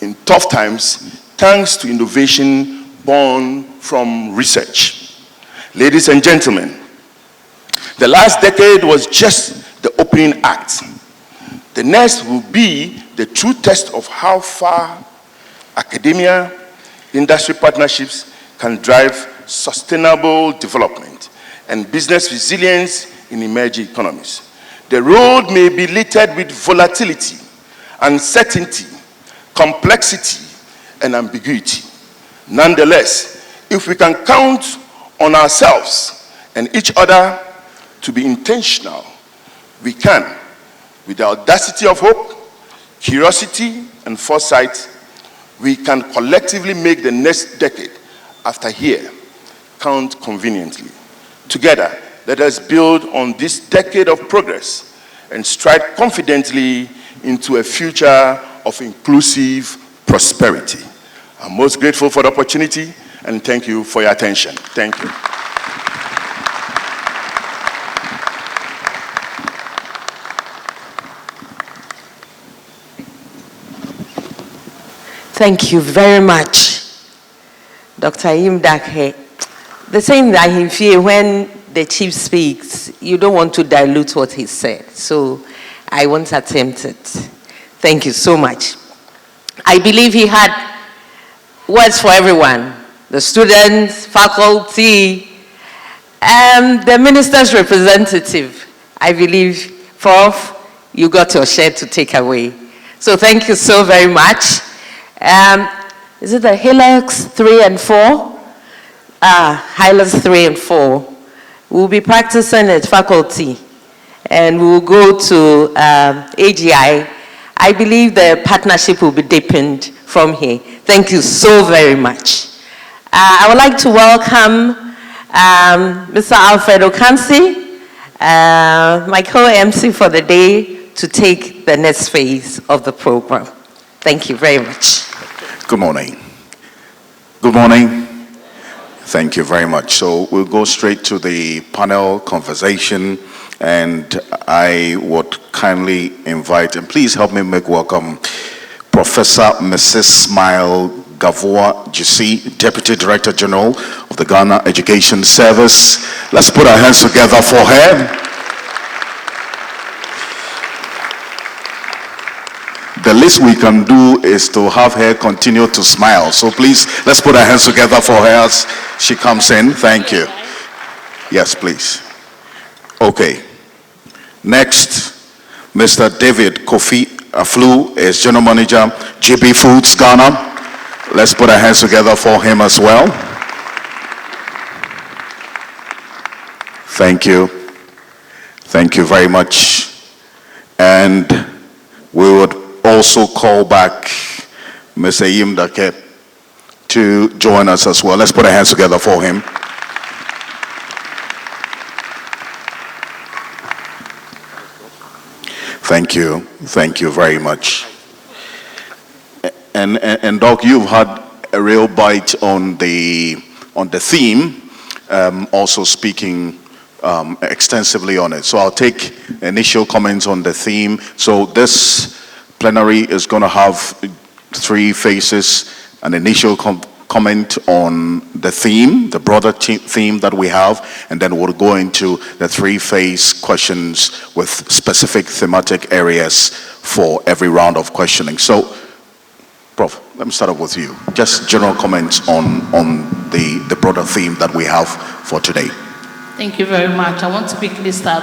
in tough times thanks to innovation born from research. Ladies and gentlemen, the last decade was just the opening act. The next will be the true test of how far academia, industry partnerships can drive sustainable development and business resilience in emerging economies. The road may be littered with volatility, uncertainty, complexity, and ambiguity. Nonetheless, if we can count on ourselves and each other to be intentional, we can, with the audacity of hope, curiosity, and foresight, we can collectively make the next decade after here count conveniently. Together, let us build on this decade of progress and stride confidently into a future of inclusive prosperity. I'm most grateful for the opportunity, and thank you for your attention. Thank you. Thank you very much, Dr. Imdakhe. The same that he feel when the chief speaks, you don't want to dilute what he said. So I won't attempt it. Thank you so much. I believe he had words for everyone, the students, faculty, and the minister's representative. I believe, Prof, you got your share to take away. So thank you so very much. Is it the Hilux 3 and 4? Hilux 3 and 4. We'll be practicing at faculty, and we'll go to AGI. I believe the partnership will be deepened from here. Thank you so very much. I would like to welcome Mr. Alfred Okansi, my co-MC for the day, to take the next phase of the program. Thank you very much. Good morning. Good morning. Thank you very much. So we'll go straight to the panel conversation, and I would kindly invite, and please help me make welcome, Professor Mrs. Smile Gavoa Jisi, Deputy Director General of the Ghana Education Service. Let's put our hands together for her. The least we can do is to have her continue to smile. So please, let's put our hands together for her as she comes in. Thank you. Yes, please. Okay. Next, Mr. David Kofi Aflu is General Manager, GB Foods Ghana. Let's put our hands together for him as well. Thank you. Thank you very much. And we would also call back Mr. Yim Dake to join us as well. Let's put our hands together for him. Thank you. Thank you very much. And Doc, you've had a real bite on the theme, also speaking extensively on it. So I'll take initial comments on the theme. So this plenary is going to have 3 phases: an initial comment on the theme, the broader theme that we have, and then we'll go into the 3-phase questions with specific thematic areas for every round of questioning. So, Prof, let me start off with you. Just general comments on the broader theme that we have for today. Thank you very much. I want to quickly start,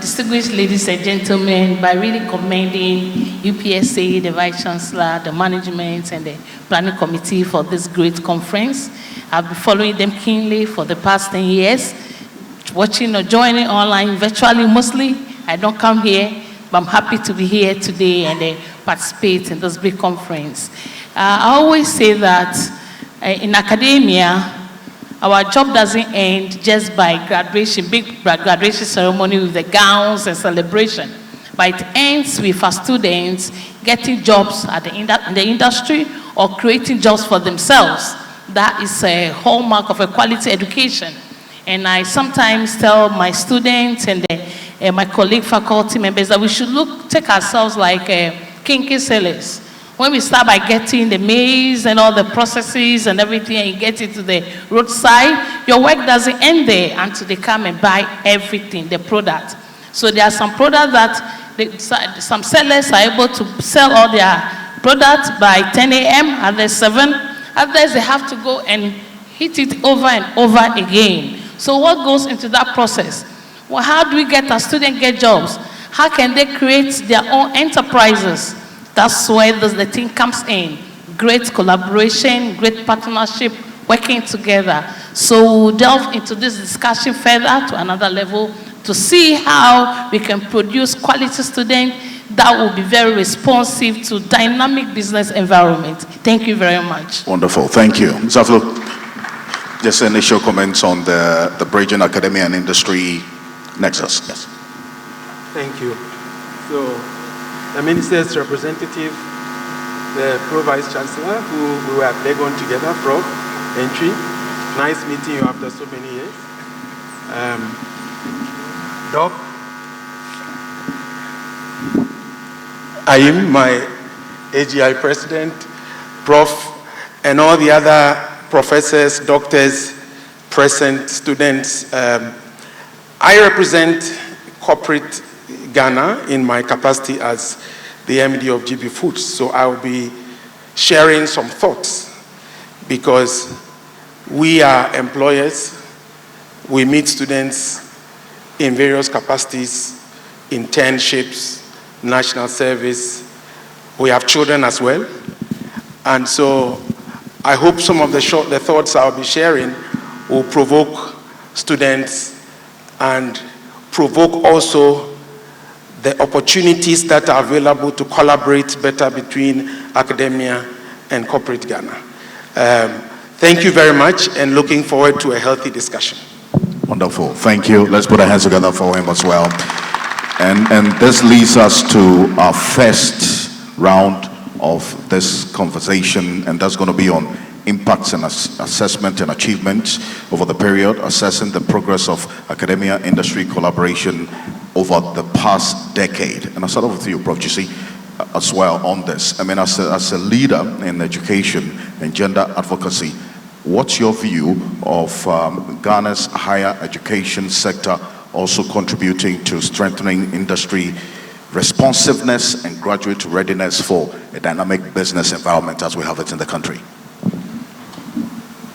distinguished ladies and gentlemen, by really commending UPSA, the Vice Chancellor, the management, and the planning committee for this great conference. I've been following them keenly for the past 10 years, watching or joining online virtually mostly. I don't come here, but I'm happy to be here today and participate in this big conference. I always say that in academia, our job doesn't end just by graduation, big graduation ceremony with the gowns and celebration, but it ends with our students getting jobs in the industry or creating jobs for themselves. That is a hallmark of a quality education. And I sometimes tell my students and my colleague faculty members that we should take ourselves like kinky sellers. When we start by getting the maize and all the processes and everything, and you get it to the roadside, your work doesn't end there until they come and buy everything, the product. So there are some products that some sellers are able to sell all their products by 10 a.m., others 7. Others, they have to go and hit it over and over again. So what goes into that process? Well, how do we get our students get jobs? How can they create their own enterprises? That's where the thing comes in. Great collaboration, great partnership, working together. So we'll delve into this discussion further to another level to see how we can produce quality students that will be very responsive to dynamic business environment. Thank you very much. Wonderful, thank you. Zaflo, just initial comments on the bridging academia and industry nexus. Yes. Thank you. So, the minister's representative, the Pro-Vice Chancellor, who we were at Legon together, Prof. Entry. Nice meeting you after so many years. Doc, I am my AGI president, Prof, and all the other professors, doctors, present students. I represent corporate Ghana in my capacity as the MD of GB Foods, so I will be sharing some thoughts because we are employers. We meet students in various capacities, internships, national service. We have children as well. And so I hope some of the thoughts I'll be sharing will provoke students and provoke also the opportunities that are available to collaborate better between academia and corporate Ghana. Thank you very much and looking forward to a healthy discussion. Wonderful, thank you. Let's put our hands together for him as well. And this leads us to our first round of this conversation, and that's going to be on impacts and assessment and achievements over the period, assessing the progress of academia industry collaboration over the past decade. And I'll start off with you, Prof. Chisi, as well on this. I mean, as a leader in education and gender advocacy, what's your view of Ghana's higher education sector also contributing to strengthening industry responsiveness and graduate readiness for a dynamic business environment as we have it in the country?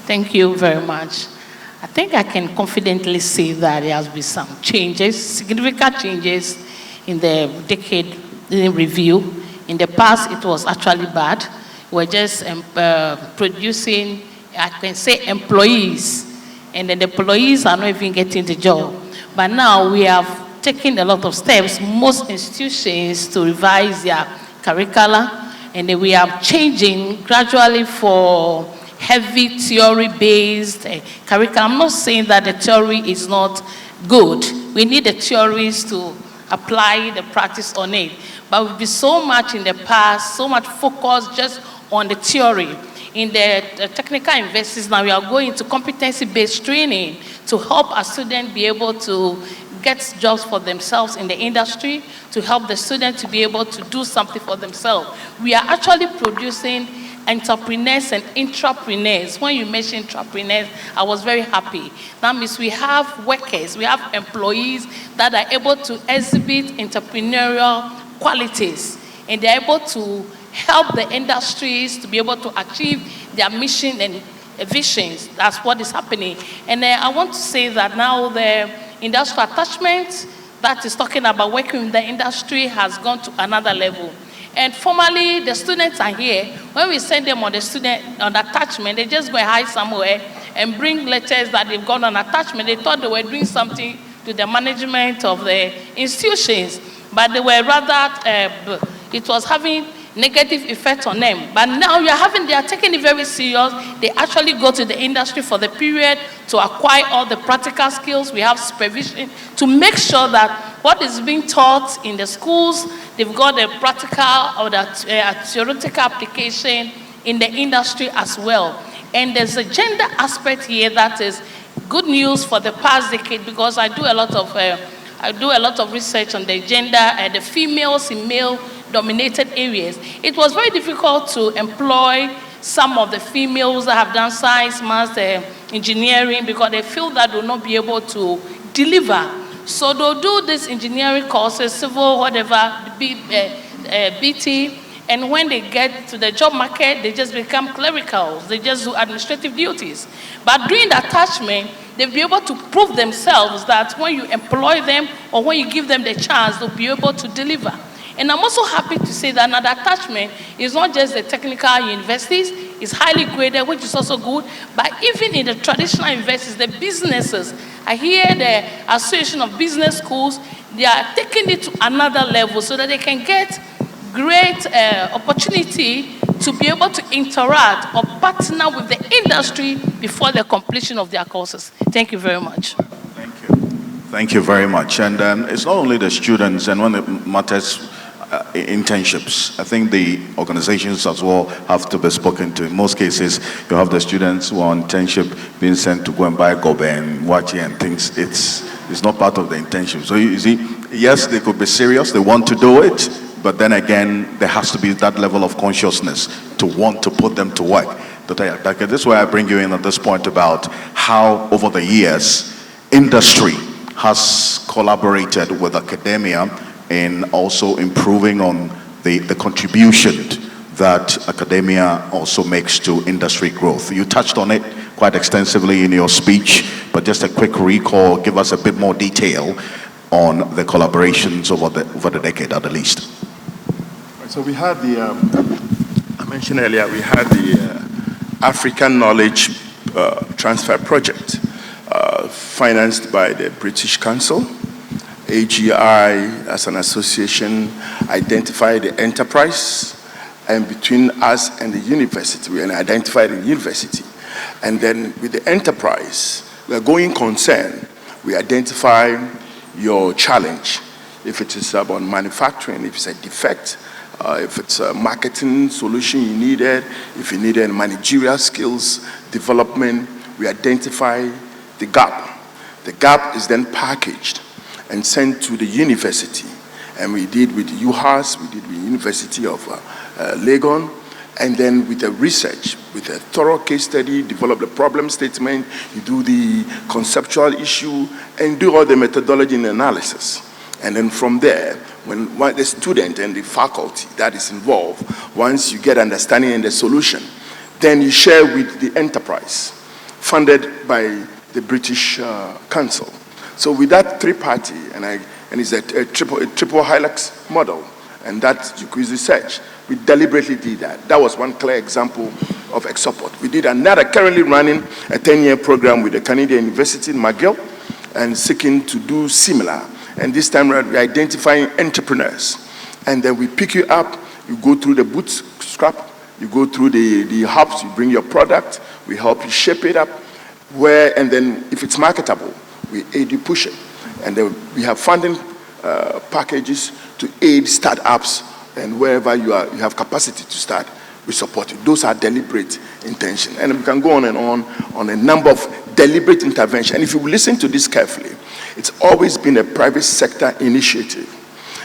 Thank you very much. I think I can confidently say that there has been some changes, significant changes in the decade in review. In the past, it was actually bad. We're just producing, I can say, employees, and then the employees are not even getting the job. But now we have taken a lot of steps, most institutions, to revise their curricula, and then we are changing gradually for heavy theory-based curriculum. I'm not saying that the theory is not good. We need the theories to apply the practice on it. But we've been so much in the past, so much focus just on the theory. In the technical universities now, we are going to competency-based training to help our students be able to get jobs for themselves in the industry, to help the students to be able to do something for themselves. We are actually producing entrepreneurs and intrapreneurs. When you mentioned entrepreneurs, I was very happy. That means we have workers, we have employees that are able to exhibit entrepreneurial qualities, and they're able to help the industries to be able to achieve their mission and visions. That's what is happening. And I want to say that now the industrial attachment that is talking about working with the industry has gone to another level. And formally, the students are here. When we send them on the attachment, they just go and hide somewhere and bring letters that they've got on attachment. They thought they were doing something to the management of the institutions, but they were rather, it was having negative effect on them. But now they are taking it very serious. They actually go to the industry for the period to acquire all the practical skills. We have supervision to make sure that what is being taught in the schools, they've got the practical or the theoretical application in the industry as well. And there's a gender aspect here that is good news for the past decade, because I do a lot of research on the gender and the females in male-dominated areas. It was very difficult to employ some of the females that have done science, math, engineering, because they feel that they will not be able to deliver. So they'll do these engineering courses, civil, whatever, BT, and when they get to the job market, they just become clericals. They just do administrative duties. But during the attachment, they'll be able to prove themselves that when you employ them or when you give them the chance, they'll be able to deliver. And I'm also happy to say that another attachment is not just the technical universities, it's highly graded, which is also good, but even in the traditional universities, the businesses, I hear the Association of Business Schools, they are taking it to another level so that they can get great opportunity to be able to interact or partner with the industry before the completion of their courses. Thank you very much. Thank you. Thank you very much. And it's not only the students, and when it matters, internships. I think the organizations as well have to be spoken to. In most cases, you have the students who are on internship being sent to go and buy gobe and wachi and things. It's not part of the internship. So you see, yes, they could be serious, they want to do it, but then again, there has to be that level of consciousness to want to put them to work. This is why I bring you in at this point about how, over the years, industry has collaborated with academia in also improving on the contribution that academia also makes to industry growth. You touched on it quite extensively in your speech, but just a quick recall, give us a bit more detail on the collaborations over the decade at the least. So we had I mentioned earlier, we had the African Knowledge Transfer Project financed by the British Council. AGI, as an association, identified the enterprise, and between us and the university, we identified the university. And then with the enterprise, we are going concern, we identify your challenge. If it is about manufacturing, if it's a defect, if it's a marketing solution you needed, if you needed managerial skills development, we identify the gap. The gap is then packaged and sent to the university. And we did with UPSA, we did with the University of Legon, and then with the research, with a thorough case study, develop the problem statement, you do the conceptual issue, and do all the methodology and analysis. And then from there, when the student and the faculty that is involved, once you get understanding and the solution, then you share with the enterprise, funded by the British Council. So with that three-party, and it's a triple helix model, and that you could research. We deliberately did that. That was one clear example of support. We did another, currently running a 10-year program with the Canadian University in McGill, and seeking to do similar. And this time around, we're identifying entrepreneurs. And then we pick you up, you go through the bootstrap, you go through the hubs, you bring your product, we help you shape it up, and then if it's marketable, we aid you push it. And then we have funding packages to aid startups, and wherever you have capacity to start, we support you. Those are deliberate intention. And we can go on and on a number of deliberate interventions. And if you listen to this carefully, it's always been a private sector initiative.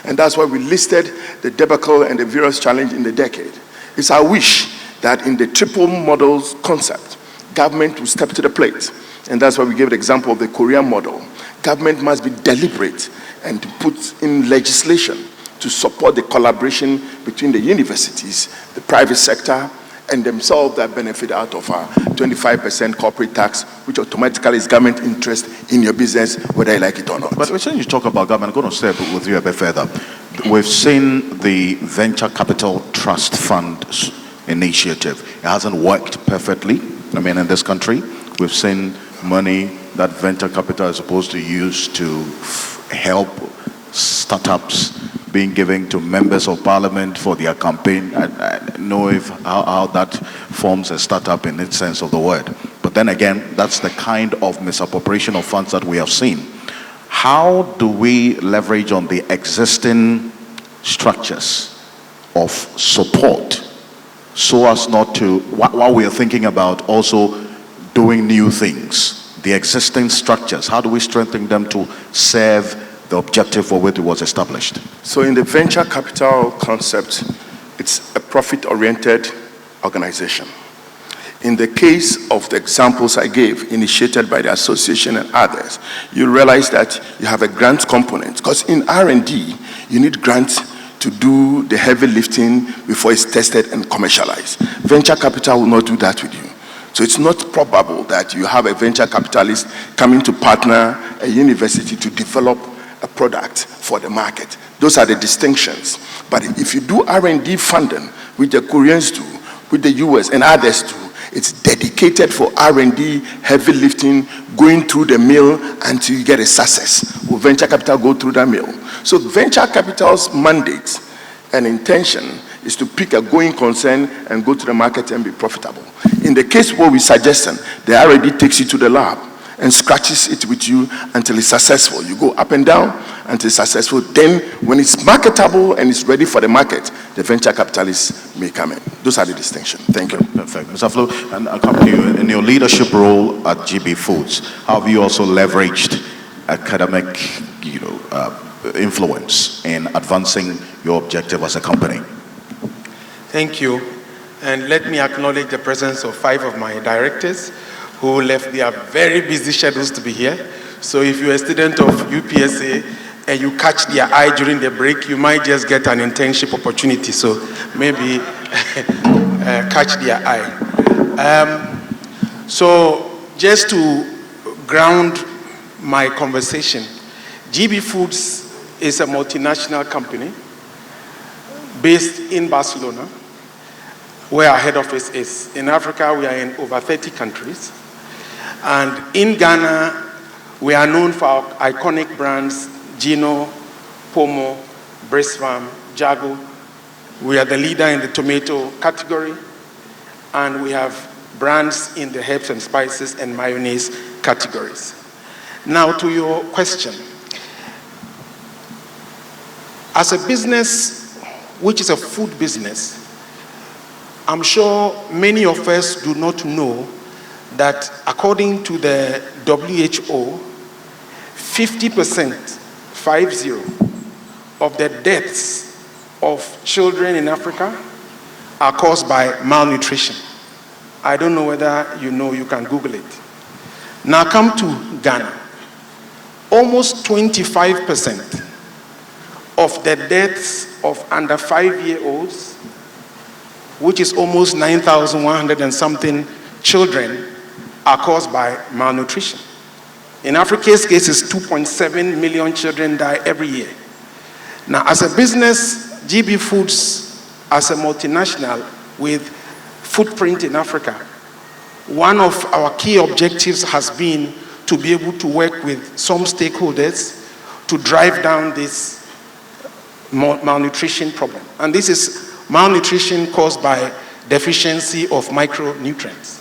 And that's why we listed the debacle and the various challenges in the decade. It's our wish that in the triple models concept, government will step to the plate. And that's why we gave the example of the Korean model. Government must be deliberate and to put in legislation to support the collaboration between the universities, the private sector, and themselves that benefit out of our 25% corporate tax, which automatically is government interest in your business, whether you like it or not. But when you talk about government, I'm going to step with you a bit further. We've seen the Venture Capital Trust Fund initiative. It hasn't worked perfectly, in this country. We've seen money that venture capital is supposed to use to help startups being given to members of parliament for their campaign. I know how that forms a startup in its sense of the word. But then again, that's the kind of misappropriation of funds that we have seen. How do we leverage on the existing structures of support so as not to, while we are thinking about also doing new things, the existing structures, how do we strengthen them to serve the objective for which it was established? So in the venture capital concept, it's a profit-oriented organization. In the case of the examples I gave, initiated by the association and others, you realize that you have a grant component. Because in R&D, you need grants to do the heavy lifting before it's tested and commercialized. Venture capital will not do that with you. So it's not probable that you have a venture capitalist coming to partner a university to develop a product for the market. Those are the distinctions. But if you do R&D funding, which the Koreans do, with the US and others do, it's dedicated for R&D, heavy lifting, going through the mill until you get a success. Will venture capital go through that mill? So venture capital's mandate and intention is to pick a going concern and go to the market and be profitable. In the case where we suggesting, the R&D takes you to the lab and scratches it with you until it's successful. You go up and down until it's successful. Then when it's marketable and it's ready for the market, the venture capitalists may come in. Those are the distinctions. Thank you. Perfect. Mr. Flo, and I'll come to you. In your leadership role at GB Foods, how have you also leveraged academic influence in advancing your objective as a company? Thank you. And let me acknowledge the presence of 5 of my directors who left their very busy schedules to be here. So if you're a student of UPSA and you catch their eye during the break, you might just get an internship opportunity. So maybe catch their eye. So just to ground my conversation, GB Foods is a multinational company based in Barcelona, where our head office is. In Africa, we are in over 30 countries. And in Ghana, we are known for our iconic brands, Gino, Pomo, Brisbane, Jago. We are the leader in the tomato category. And we have brands in the herbs and spices and mayonnaise categories. Now to your question. As a business, which is a food business, I'm sure many of us do not know that according to the WHO, 50%, 50, of the deaths of children in Africa are caused by malnutrition. I don't know whether you know, you can Google it. Now come to Ghana. Almost 25% of the deaths of under 5-year-olds, which is almost 9,100 and something children, are caused by malnutrition. In Africa's case, it's 2.7 million children die every year. Now, as a business, GB Foods, as a multinational with footprint in Africa, one of our key objectives has been to be able to work with some stakeholders to drive down this malnutrition problem. And this is malnutrition caused by deficiency of micronutrients.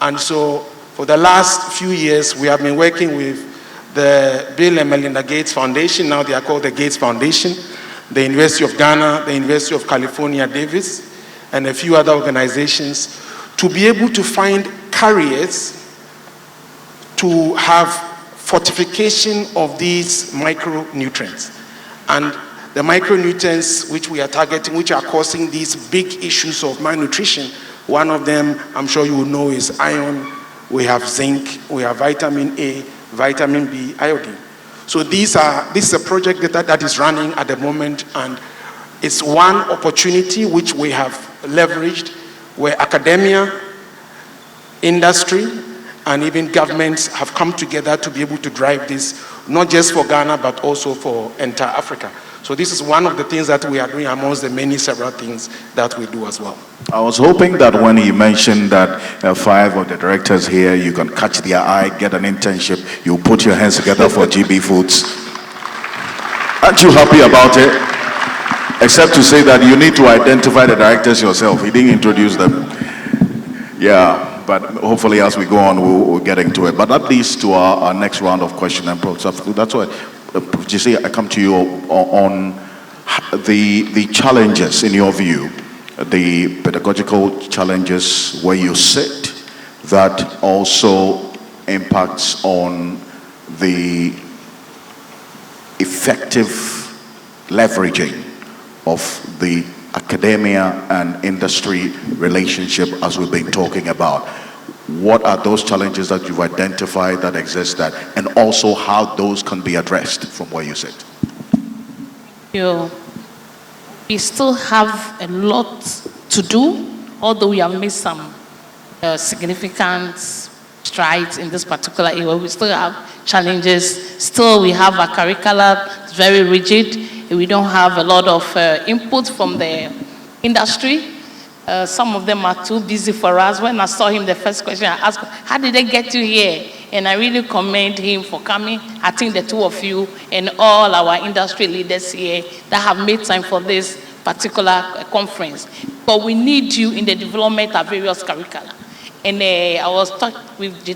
And so for the last few years, we have been working with the Bill and Melinda Gates Foundation, now they are called the Gates Foundation, the University of Ghana, the University of California, Davis, and a few other organizations to be able to find carriers to have fortification of these micronutrients. And the micronutrients which we are targeting, which are causing these big issues of malnutrition, one of them, I'm sure you will know, is iron. We have zinc, we have vitamin A, vitamin B, iodine. So this is a project that is running at the moment, and it's one opportunity which we have leveraged where academia, industry, and even governments have come together to be able to drive this, not just for Ghana, but also for entire Africa. So this is one of the things that we are doing amongst the many several things that we do as well. I was hoping that when he mentioned that 5 of the directors here, you can catch their eye, get an internship, you put your hands together for GB Foods. Aren't you happy about it? Except to say that you need to identify the directors yourself. He didn't introduce them. Yeah, but hopefully as we go on, we'll get into it. But that leads to our next round of question and answer. That's why, you see, I come to you on the challenges, in your view, the pedagogical challenges where you sit that also impacts on the effective leveraging of the academia and industry relationship as we've been talking about. What are those challenges that you've identified that exist that, and also how those can be addressed from where you sit? We still have a lot to do, although we have made some significant strides in this particular area. We still have challenges. Still, we have a curricula that's very rigid. We don't have a lot of input from the industry. Some of them are too busy for us. When I saw him, the first question I asked, how did they get you here? And I really commend him for coming. I think the two of you and all our industry leaders here that have made time for this particular conference. But we need you in the development of various curricula. And I was talking with the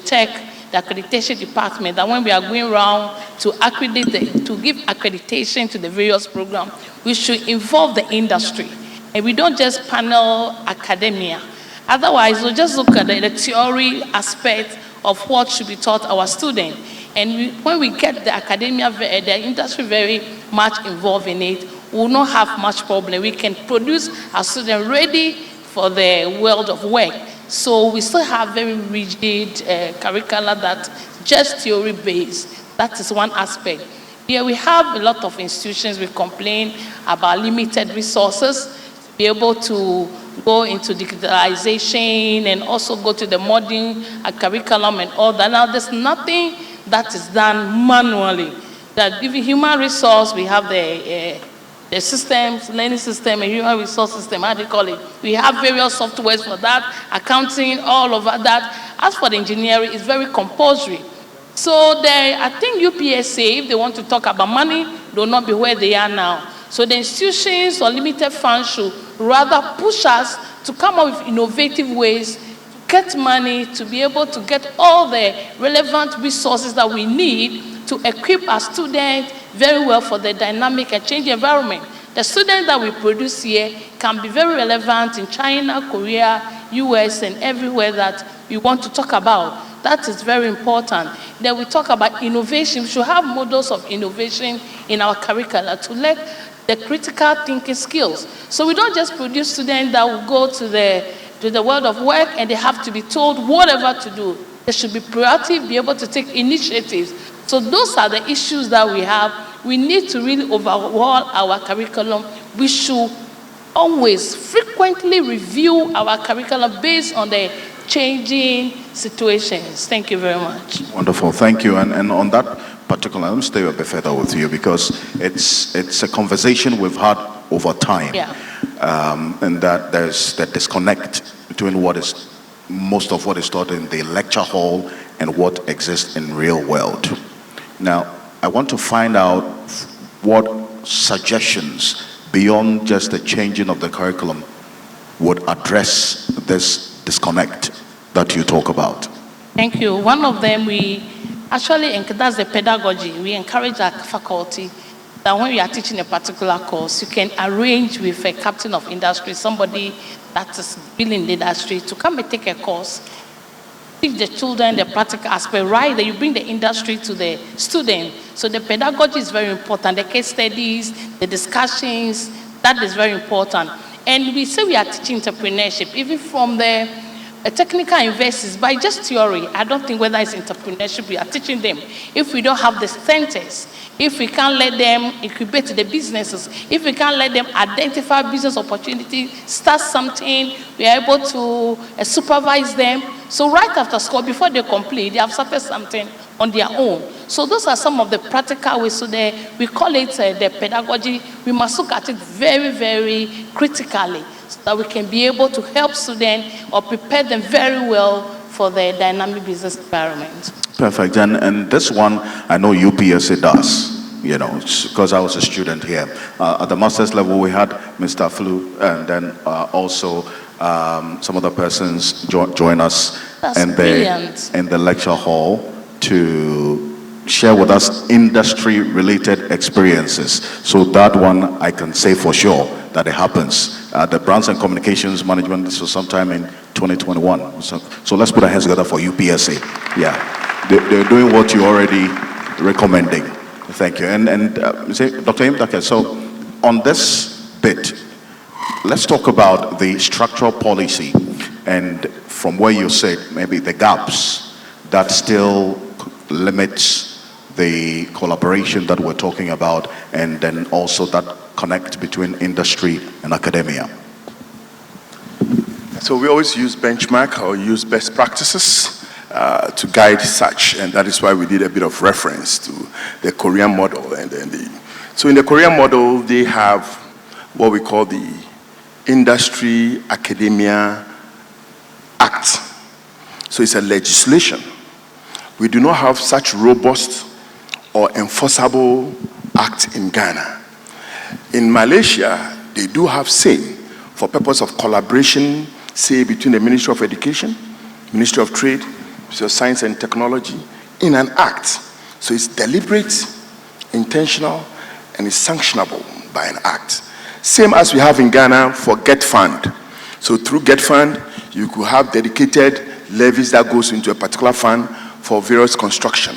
accreditation department, that when we are going around to to give accreditation to the various programs, we should involve the industry. And we don't just panel academia. Otherwise, we'll just look at the theory aspect of what should be taught our students. And when we get the academia, the industry very much involved in it, we will not have much problem. We can produce our students ready for the world of work. So we still have very rigid curricula that just theory-based. That is one aspect. Here we have a lot of institutions we complain about limited resources to be able to go into digitalization and also go to the modern curriculum and all that. Now there's nothing that is done manually. That even human resource, we have the systems, learning system, and human resource system, how do you call it? We have various softwares for that, accounting, all over that. As for the engineering, it's very compulsory. So I think UPSA, if they want to talk about money, they will not be where they are now. So the institutions or limited funds should rather push us to come up with innovative ways to get money, to be able to get all the relevant resources that we need to equip our students very well for the dynamic and changing environment. The students that we produce here can be very relevant in China, Korea, US, and everywhere that we want to talk about. That is very important. Then we talk about innovation. We should have models of innovation in our curricula to let the critical thinking skills. So we don't just produce students that will go to the world of work and they have to be told whatever to do. They should be proactive, be able to take initiatives. So those are the issues that we have. We need to really overhaul our curriculum. We should always frequently review our curriculum based on the changing situations. Thank you very much. Wonderful, thank you. And on that particular, let me stay a bit further with you because it's a conversation we've had over time. Yeah. And that there's that disconnect between most of what is taught in the lecture hall and what exists in real world. Now, I want to find out what suggestions beyond just the changing of the curriculum would address this disconnect that you talk about. Thank you. One of them, that's the pedagogy. We encourage our faculty that when we are teaching a particular course, you can arrange with a captain of industry, somebody that is really in the industry, to come and take a course, teach the children the practical aspect, right? That you bring the industry to the student. So the pedagogy is very important. The case studies, the discussions, that is very important. And we say we are teaching entrepreneurship, even from the technical investors, by just theory. I don't think whether it's entrepreneurship we are teaching them. If we don't have the centers, if we can't let them incubate the businesses, if we can't let them identify business opportunities, start something, we are able to supervise them. So right after school, before they complete, they have started something on their own. So those are some of the practical ways. So we call it the pedagogy. We must look at it very, very critically so that we can be able to help students or prepare them very well for the dynamic business environment. Perfect. And this one, I know UPSA does, because I was a student here. At the master's level, we had Mr. Flu, and then also some other persons join us in the lecture hall to share with us industry-related experiences. So that one, I can say for sure that it happens. The Brands and Communications Management, this was sometime in 2021. So let's put our hands together for UPSA. Yeah. They're doing what you're already recommending. Thank you. And Dr. Imdake, so on this bit, let's talk about the structural policy and from where you said maybe the gaps that still limits the collaboration that we're talking about, and then also that connect between industry and academia. So we always use benchmark or use best practices to guide such, and that is why we did a bit of reference to the Korean model. And then so in the Korean model, they have what we call the Industry Academia Act. So it's a legislation. We do not have such robust or enforceable act in Ghana. In Malaysia, they do have same for purpose of collaboration, say between the Ministry of Education, Ministry of Trade, Ministry of Science and Technology, in an act. So it's deliberate, intentional, and it's sanctionable by an act. Same as we have in Ghana for Get Fund. So through Get Fund, you could have dedicated levies that goes into a particular fund for various construction.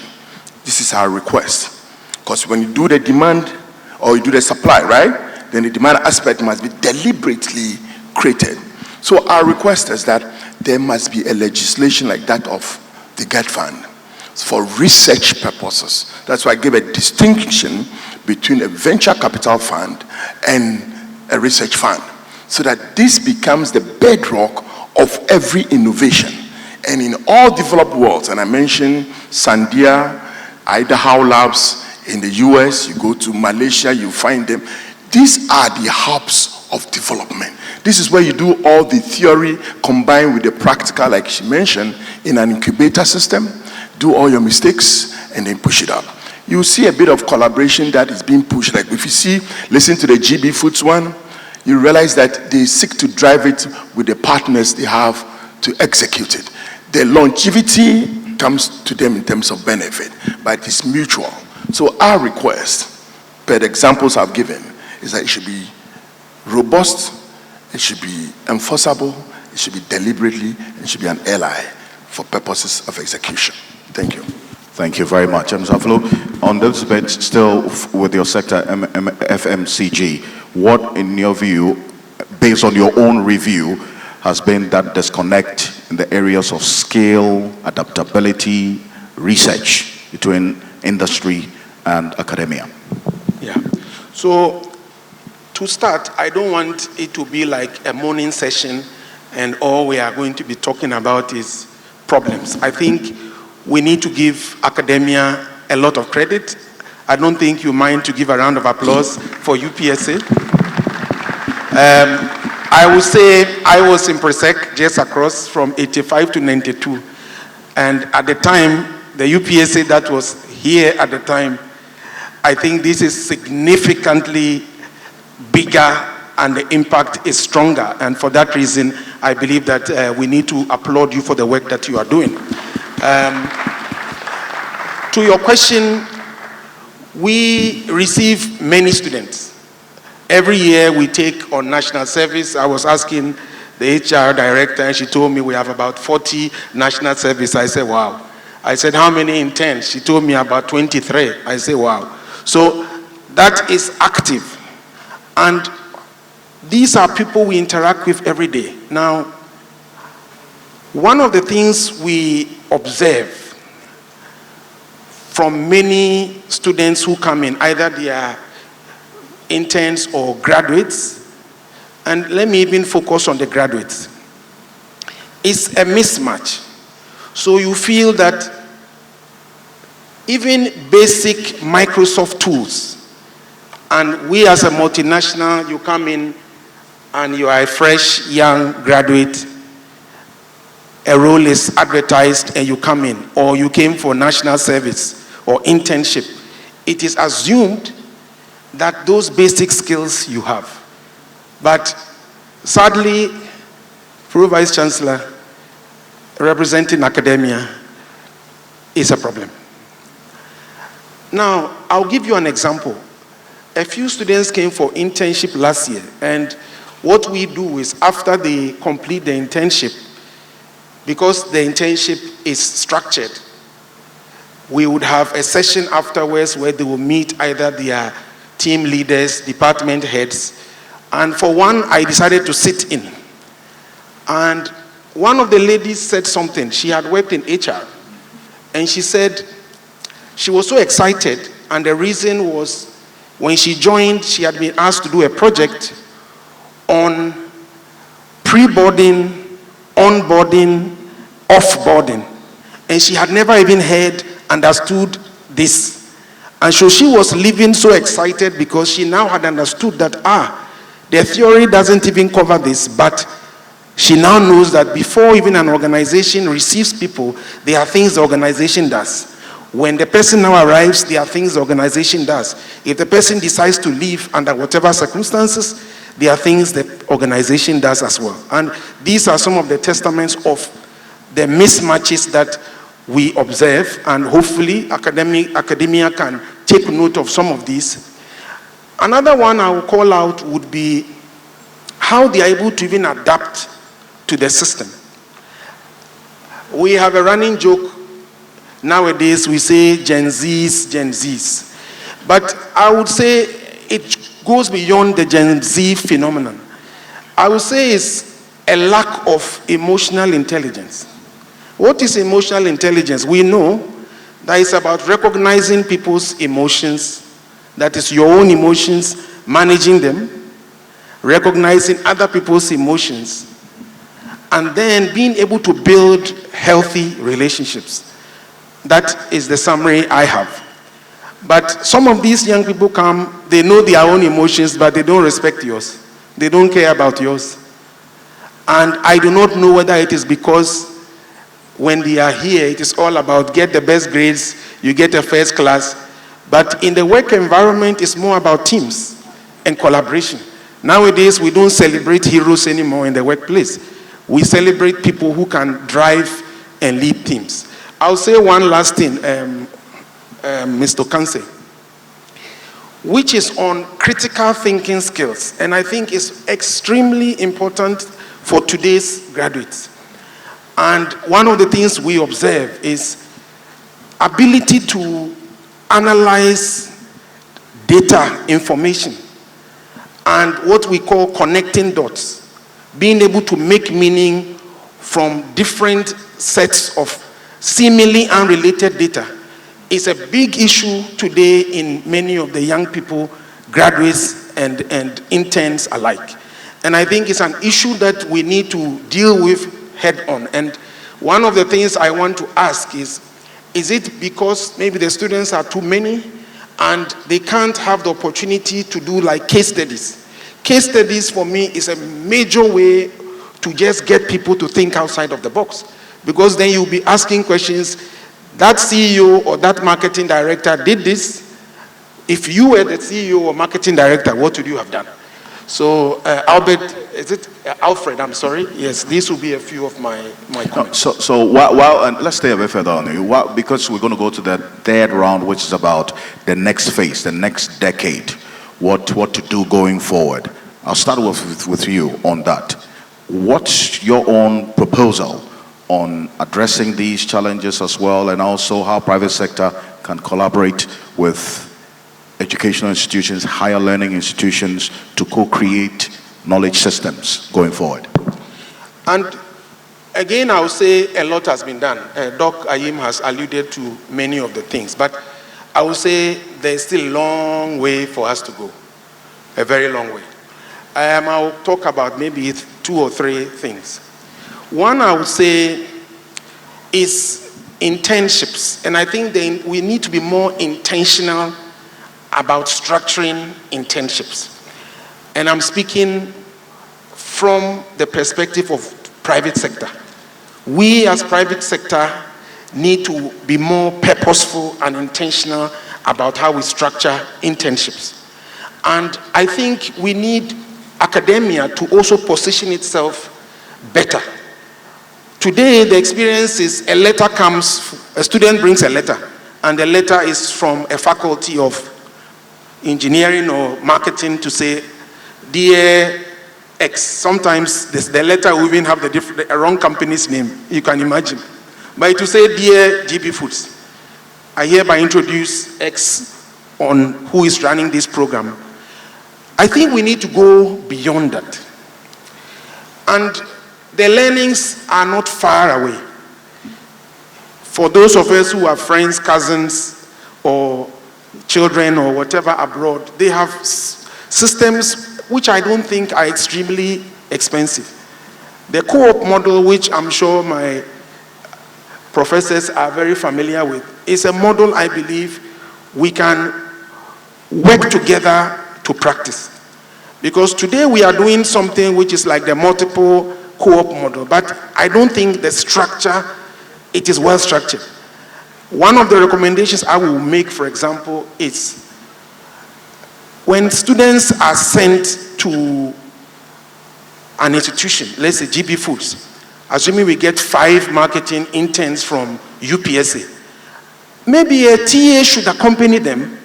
This is our request. Because when you do the demand or you do the supply, right? Then the demand aspect must be deliberately created. So our request is that there must be a legislation like that of the GET fund for research purposes. That's why I gave a distinction between a venture capital fund and a research fund, so that this becomes the bedrock of every innovation. And in all developed worlds, and I mentioned Sandia, Idaho Labs in the US, you go to Malaysia, you find them. These are the hubs of development. This is where you do all the theory combined with the practical, like she mentioned, in an incubator system, do all your mistakes, and then push it up. You see a bit of collaboration that is being pushed. Like if you see, listen to the GB Foods one, you realize that they seek to drive it with the partners they have to execute it. The longevity comes to them in terms of benefit, but it's mutual. So our request, per the examples I've given, is that it should be robust, it should be enforceable, it should be deliberately, it should be an ally for purposes of execution. Thank you. Thank you very much. Saflo, on this bit, still with your sector, FMCG, what in your view, based on your own review, has been that disconnect in the areas of scale, adaptability, research between industry and academia? Yeah. So to start, I don't want it to be like a morning session and all we are going to be talking about is problems. I think we need to give academia a lot of credit. I don't think you mind to give a round of applause for UPSA. I would say I was in Presec just across from 85 to 92. And at the time, the UPSA that was here at the time, I think this is significantly bigger and the impact is stronger. And for that reason, I believe that we need to applaud you for the work that you are doing. To your question, we receive many students. Every year we take on national service. I was asking the HR director and she told me we have about 40 national service. I said, wow. I said, how many interns? She told me about 23. I said, wow. So that is active. And these are people we interact with every day. Now, one of the things we observe from many students who come in, either they are interns or graduates, and let me even focus on the graduates, it's a mismatch. So you feel that even basic Microsoft tools, and we as a multinational, you come in and you are a fresh young graduate, a role is advertised and you come in, or you came for national service or internship, it is assumed that those basic skills you have. But sadly, Pro Vice Chancellor, representing academia is a problem. Now, I'll give you an example. A few students came for internship last year, and what we do is after they complete the internship, because the internship is structured, we would have a session afterwards where they will meet either their team leaders, department heads, and for one, I decided to sit in. And one of the ladies said something. She had worked in HR, and she said she was so excited, and the reason was when she joined, she had been asked to do a project on pre-boarding, onboarding, off-boarding, and she had never even understood this. And so she was leaving so excited because she now had understood that, the theory doesn't even cover this, but she now knows that before even an organization receives people, there are things the organization does. When the person now arrives, there are things the organization does. If the person decides to leave under whatever circumstances, there are things the organization does as well. And these are some of the testaments of the mismatches that we observe, and hopefully academia can take note of some of these. Another one I will call out would be how they are able to even adapt to the system. We have a running joke nowadays, we say Gen Zs. But I would say it goes beyond the Gen Z phenomenon. I would say it's a lack of emotional intelligence. What is emotional intelligence? We know that it's about recognizing people's emotions, that is your own emotions, managing them, recognizing other people's emotions, and then being able to build healthy relationships. That is the summary I have. But some of these young people come, they know their own emotions, but they don't respect yours. They don't care about yours. And I do not know whether it is because when they are here, it is all about get the best grades, you get a first class. But in the work environment, it's more about teams and collaboration. Nowadays, we don't celebrate heroes anymore in the workplace. We celebrate people who can drive and lead teams. I'll say one last thing, Mr. Kanse, which is on critical thinking skills. And I think it's extremely important for today's graduates. And one of the things we observe is ability to analyze data, information, and what we call connecting dots. Being able to make meaning from different sets of seemingly unrelated data is a big issue today in many of the young people, graduates and interns alike. And I think it's an issue that we need to deal with head on. And one of the things I want to ask is it because maybe the students are too many and they can't have the opportunity to do like case studies? Case studies for me is a major way to just get people to think outside of the box. Because then you'll be asking questions, that CEO or that marketing director did this. If you were the CEO or marketing director, what would you have done? So Alfred, I'm sorry. Yes, these will be a few of my comments. So while and let's stay a bit further on it, because we're going to go to the third round, which is about the next phase, the next decade, what to do going forward. I'll start with you on that. What's your own proposal on addressing these challenges as well, and also how private sector can collaborate with educational institutions, higher learning institutions to co-create knowledge systems going forward? And again, I will say a lot has been done. Doc Ayim has alluded to many of the things, but I will say there's still a long way for us to go, a very long way. I'll talk about maybe 2 or 3 things. One, I would say, is internships. And I think we need to be more intentional about structuring internships. And I'm speaking from the perspective of private sector. We as private sector need to be more purposeful and intentional about how we structure internships. And I think we need academia to also position itself better. Today, the experience is a letter comes, a student brings a letter, and the letter is from a faculty of engineering or marketing to say, dear X. Sometimes the letter will even have the wrong company's name, you can imagine. But it will say, dear GB Foods, I hereby introduce X on who is running this program. I think we need to go beyond that. And the learnings are not far away. For those of us who have friends, cousins, or children, or whatever abroad, they have systems which I don't think are extremely expensive. The co-op model, which I'm sure my professors are very familiar with, is a model I believe we can work together to practice. Because today we are doing something which is like the multiple co-op model, but I don't think the structure, it is well structured. One of the recommendations I will make, for example, is when students are sent to an institution, let's say GB Foods, assuming we get 5 marketing interns from UPSA, maybe a TA should accompany them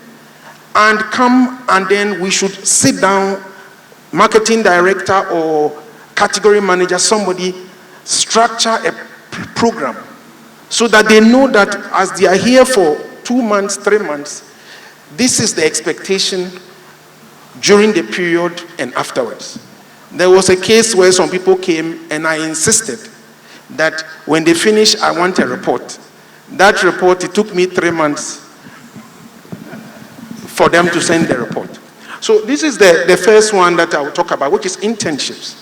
and come, and then we should sit down, marketing director or category manager, somebody, structure a program so that they know that as they are here for 2 months, 3 months, this is the expectation during the period and afterwards. There was a case where some people came and I insisted that when they finish, I want a report. That report, it took me 3 months for them to send the report. So this is the first one that I will talk about, which is internships.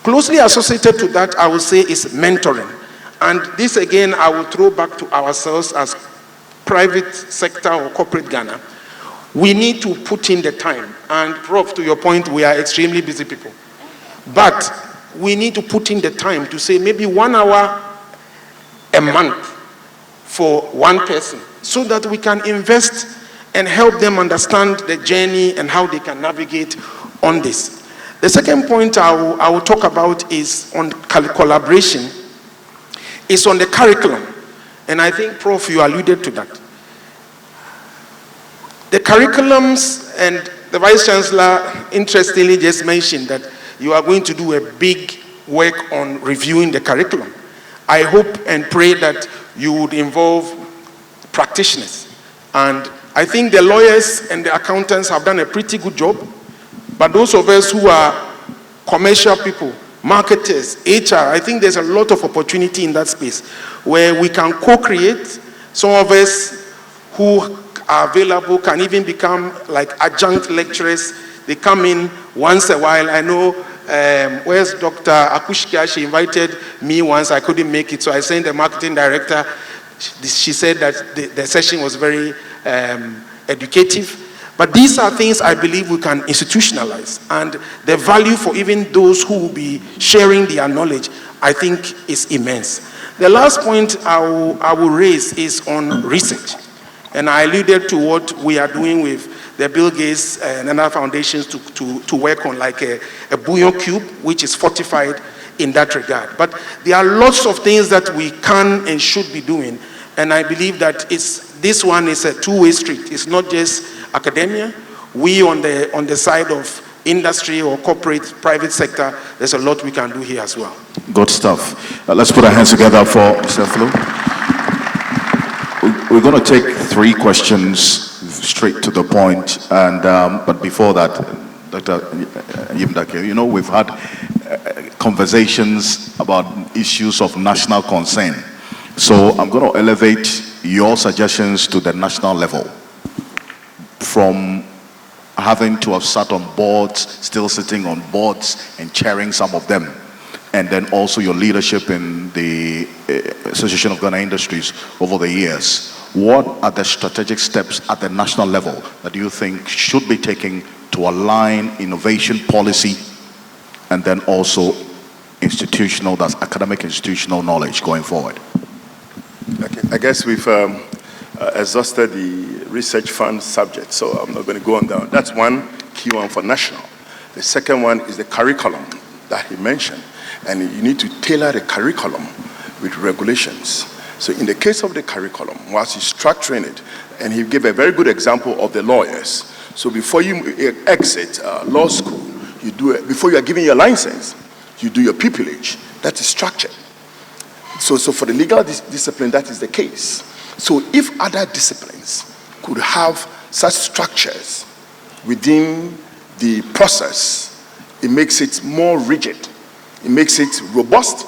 Closely associated to that, I will say, is mentoring. And this again, I will throw back to ourselves as private sector or corporate Ghana. We need to put in the time. And Prof, to your point, we are extremely busy people. But we need to put in the time to say maybe 1 hour a month for one person so that we can invest and help them understand the journey and how they can navigate on this. The second point I will talk about is on collaboration. It's on the curriculum. And I think, Prof, you alluded to that. The curriculums, and the Vice Chancellor interestingly just mentioned that you are going to do a big work on reviewing the curriculum. I hope and pray that you would involve practitioners. And I think the lawyers and the accountants have done a pretty good job. But those of us who are commercial people, marketers, HR, I think there's a lot of opportunity in that space where we can co-create. Some of us who are available can even become like adjunct lecturers. They come in once a while. I know, where's Dr. Akushka? She invited me once. I couldn't make it, so I sent the marketing director. She said that the session was very educative. But these are things I believe we can institutionalize. And the value for even those who will be sharing their knowledge, I think, is immense. The last point I will raise is on research. And I alluded to what we are doing with the Bill Gates and other foundations to work on like a bouillon cube, which is fortified in that regard. But there are lots of things that we can and should be doing. And I believe that this one is a two-way street. It's not just academia. We on the side of industry or corporate, private sector, there's a lot we can do here as well. Good stuff. Let's put our hands together for Mr. Flo. We're going to take 3 questions straight to the point. And but before that, Dr. Yimdake, you know, we've had conversations about issues of national concern. So I'm going to elevate your suggestions to the national level. From having to have sat on boards, still sitting on boards and chairing some of them, and then also your leadership in the Association of Ghana Industries over the years. What are the strategic steps at the national level that you think should be taken to align innovation policy and then also institutional, that's academic institutional knowledge going forward? Okay. I guess we've exhausted the research fund subject, so I'm not going to go on that. That's one key one for national. The second one is the curriculum that he mentioned, and you need to tailor the curriculum with regulations. So in the case of the curriculum, whilst he's structuring it, and he gave a very good example of the lawyers. So before you exit law school, you do it, before you are giving your license, you do your pupillage. That is structured. So for the legal discipline, that is the case. So if other disciplines could have such structures within the process, it makes it more rigid. It makes it robust.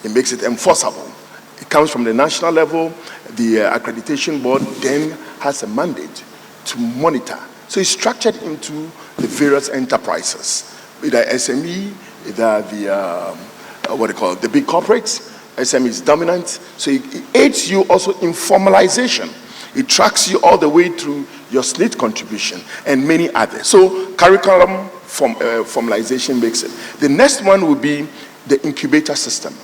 It makes it enforceable. It comes from the national level. The accreditation board then has a mandate to monitor. So it's structured into the various enterprises, either SME, either the big corporates. SME is dominant. So it aids you also in formalization. It tracks you all the way through your SNIT contribution and many others. So curriculum formalization makes it. The next one will be the incubator system.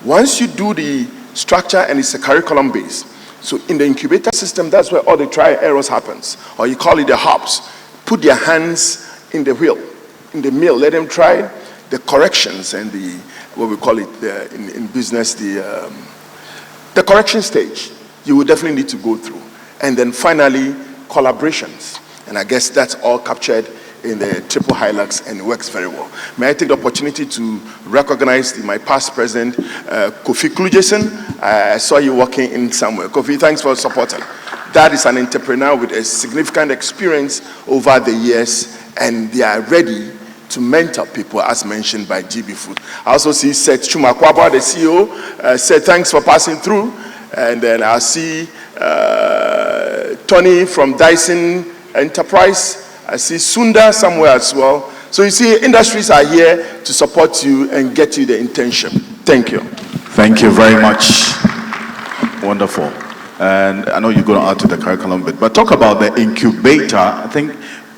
Once you do the structure and it's a curriculum base, so in the incubator system, that's where all the trial errors happens, or you call it the hubs. Put their hands in the wheel, in the mill, let them try the corrections and the, what we call it in business, the correction stage. You will definitely need to go through. And then finally, collaborations. And I guess that's all captured in the triple hilux and it works very well. May I take the opportunity to recognize my past president, Kofi Klujeson. I saw you working in somewhere. Kofi, thanks for supporting. That is an entrepreneur with a significant experience over the years, and they are ready to mentor people, as mentioned by GB Food. I also see Seth Chumakwaba, the CEO, said thanks for passing through. And then I see Tony from Dyson Enterprise. I see Sunda somewhere as well. So you see, industries are here to support you and get you the internship. Thank you. Thank you very much. Wonderful. And I know you're going to add to the curriculum bit, but talk about the incubator. I think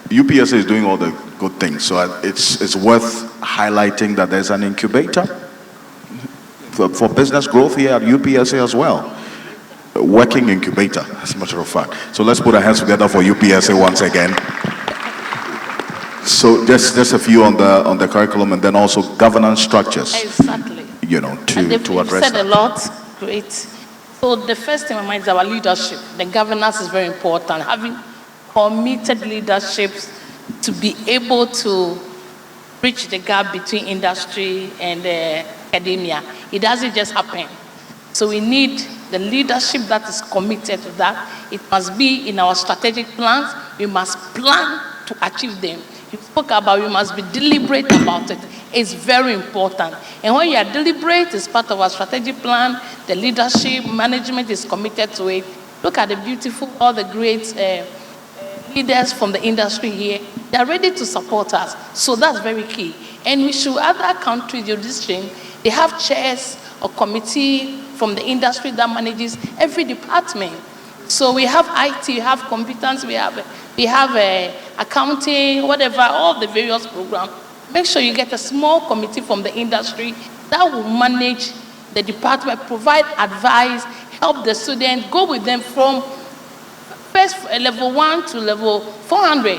UPSA is doing all the good things, so it's worth highlighting that there's an incubator for business growth here at UPSA as well. A working incubator, as a matter of fact. So let's put our hands together for UPSA once again. So just a few on the curriculum, and then also governance structures. Exactly. To address said that. a lot. Great. So the first thing in my mind is our leadership. The governance is very important. Having committed leaderships to be able to bridge the gap between industry and academia. It doesn't just happen. So we need the leadership that is committed to that. It must be in our strategic plans. We must plan to achieve them. You spoke about we must be deliberate about it. It's very important. And when you are deliberate, it's part of our strategic plan. The leadership, management is committed to it. Look at the beautiful, all the great leaders from the industry here. They are ready to support us. So that's very key. And we should, other countries, jurisdiction, they have chairs or committee from the industry that manages every department. So we have IT, we have competence, we have accounting, whatever, all the various programs. Make sure you get a small committee from the industry that will manage the department, provide advice, help the students, go with them from first level 1 to level 400.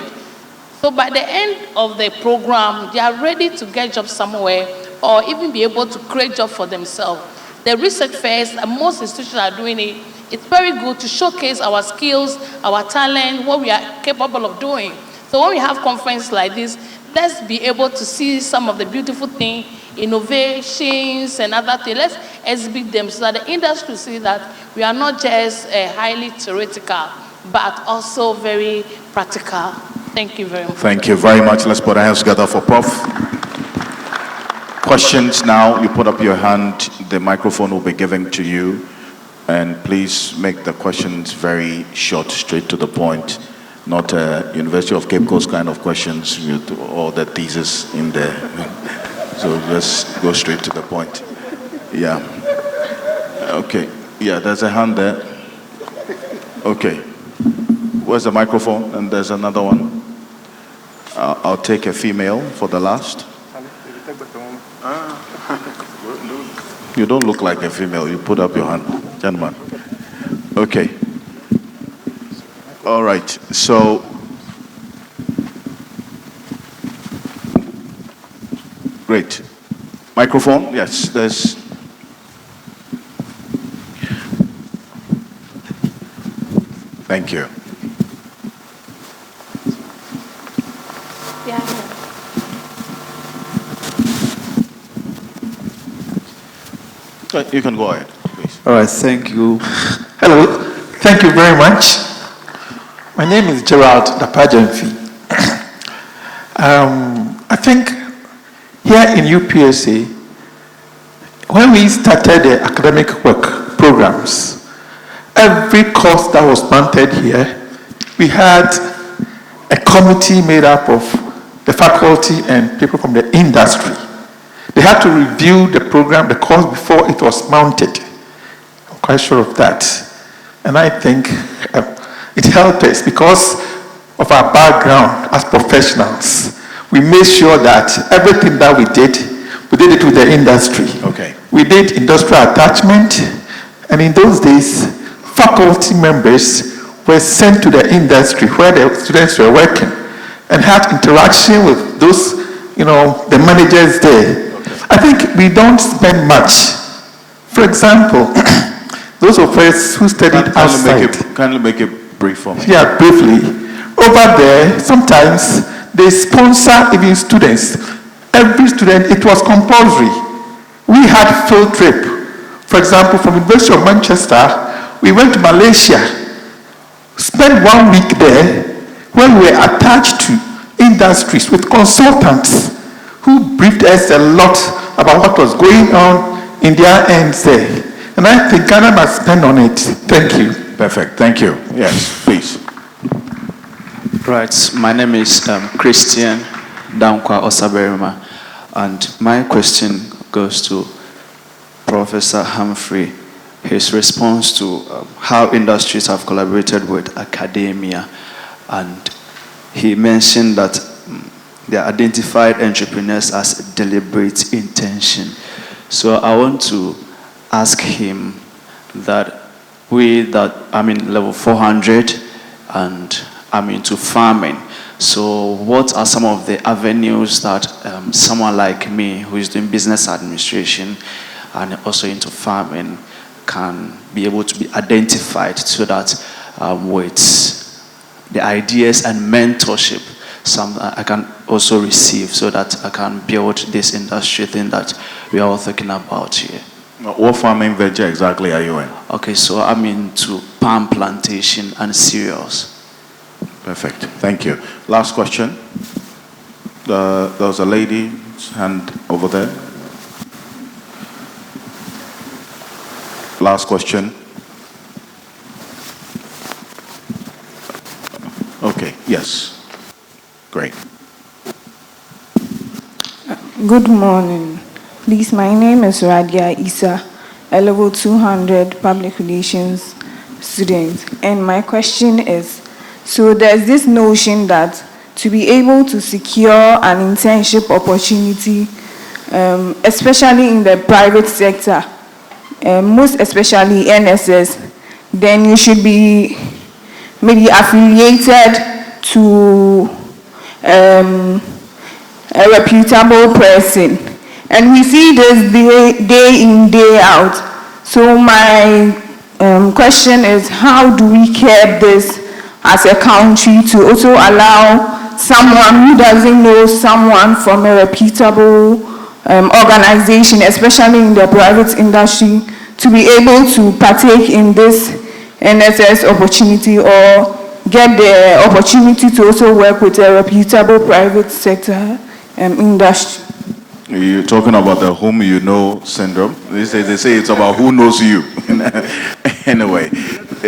So by the end of the program, they are ready to get jobs somewhere or even be able to create jobs for themselves. The research fairs, and most institutions are doing it. It's very good to showcase our skills, our talent, what we are capable of doing. So when we have conferences like this, let's be able to see some of the beautiful things, innovations and other things. Let's exhibit them so that the industry see that we are not just highly theoretical, but also very practical. Thank you very much. Thank you very much. Let's put our hands together for Prof. Questions now. You put up your hand. The microphone will be given to you. And please make the questions very short, straight to the point. Not University of Cape Coast kind of questions with all the thesis in there. So just go straight to the point. Yeah. Okay. Yeah, there's a hand there. Okay. Where's the microphone? And there's another one. I'll take a female for the last. You don't look like a female. You put up your hand, gentlemen. Okay. All right. So, great. Microphone? Yes, there's. Thank you. You can go ahead, please. All right, thank you. Hello, thank you very much. My name is Gerald Dapajamfi. I think here in UPSA, when we started the academic work programs, every course that was mounted here, we had a committee made up of the faculty and people from the industry. They had to review the program, the course before it was mounted. I'm quite sure of that. And I think it helped us because of our background as professionals. We made sure that everything that we did it with the industry. Okay. We did industrial attachment, and in those days, faculty members were sent to the industry where the students were working and had interaction with those, the managers there. I think we don't spend much. For example, those of us who studied outside. Kindly make it brief for me. Yeah, briefly. Over there, sometimes they sponsor even students. Every student, it was compulsory. We had field trip. For example, from University of Manchester, we went to Malaysia, spent 1 week there, where we were attached to industries with consultants. who briefed us a lot about what was going on in their ends there. And I think Ghana must spend on it. Thank you. Perfect. Thank you. Yes, please. Right. My name is Christian Dankwa Osaberima, and my question goes to Professor Humphrey. His response to how industries have collaborated with academia, and he mentioned that they identified entrepreneurs as deliberate intention. So I want to ask him that I'm in level 400 and I'm into farming. So what are some of the avenues that someone like me who is doing business administration and also into farming can be able to be identified so that with the ideas and mentorship I can also receive so that I can build this industry thing that we are all talking about here. What farming venture exactly are you in? Okay, so I'm into palm plantation and cereals. Perfect. Thank you. Last question. There was a lady's hand over there. Last question. Okay, yes. Great. Good morning. Please, my name is Radia Isa, a level 200 public relations student. And my question is, so there's this notion that to be able to secure an internship opportunity, especially in the private sector, most especially NSS, then you should be maybe affiliated to a reputable person. And we see this day in, day out. So my question is, how do we curb this as a country to also allow someone who doesn't know someone from a reputable organization, especially in the private industry, to be able to partake in this NSS opportunity or get the opportunity to also work with a reputable private sector industry? You're talking about the whom you know syndrome. They say it's about who knows you. Anyway,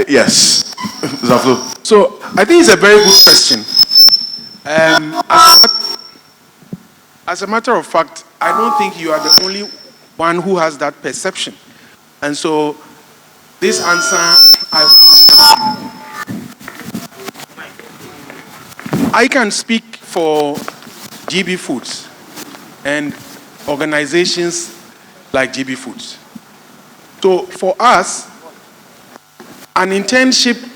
yes. Zaflo. So I think it's a very good question. As a matter of fact, I don't think you are the only one who has that perception. And so this answer, I can speak for GB Foods and organizations like GB Foods. So for us, an internship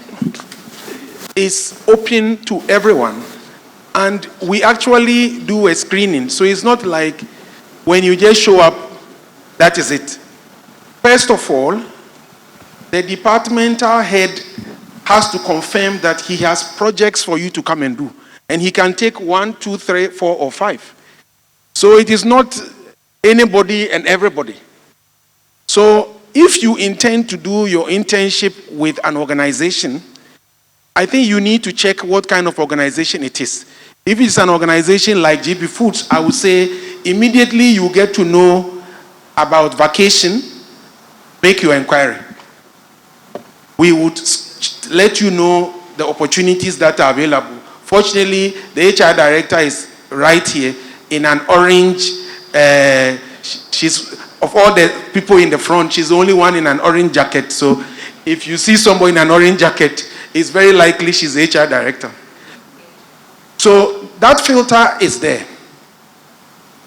is open to everyone, and we actually do a screening. So it's not like when you just show up, that is it. First of all, the departmental head has to confirm that he has projects for you to come and do. And he can take 1, 2, 3, 4, or 5. So it is not anybody and everybody. So if you intend to do your internship with an organization, I think you need to check what kind of organization it is. If it's an organization like GB Foods, I would say immediately you get to know about vacation, make your inquiry. We would let you know the opportunities that are available. Fortunately, the HR director is right here in an orange, she's, of all the people in the front, she's the only one in an orange jacket. So if you see somebody in an orange jacket, it's very likely she's the HR director. So that filter is there.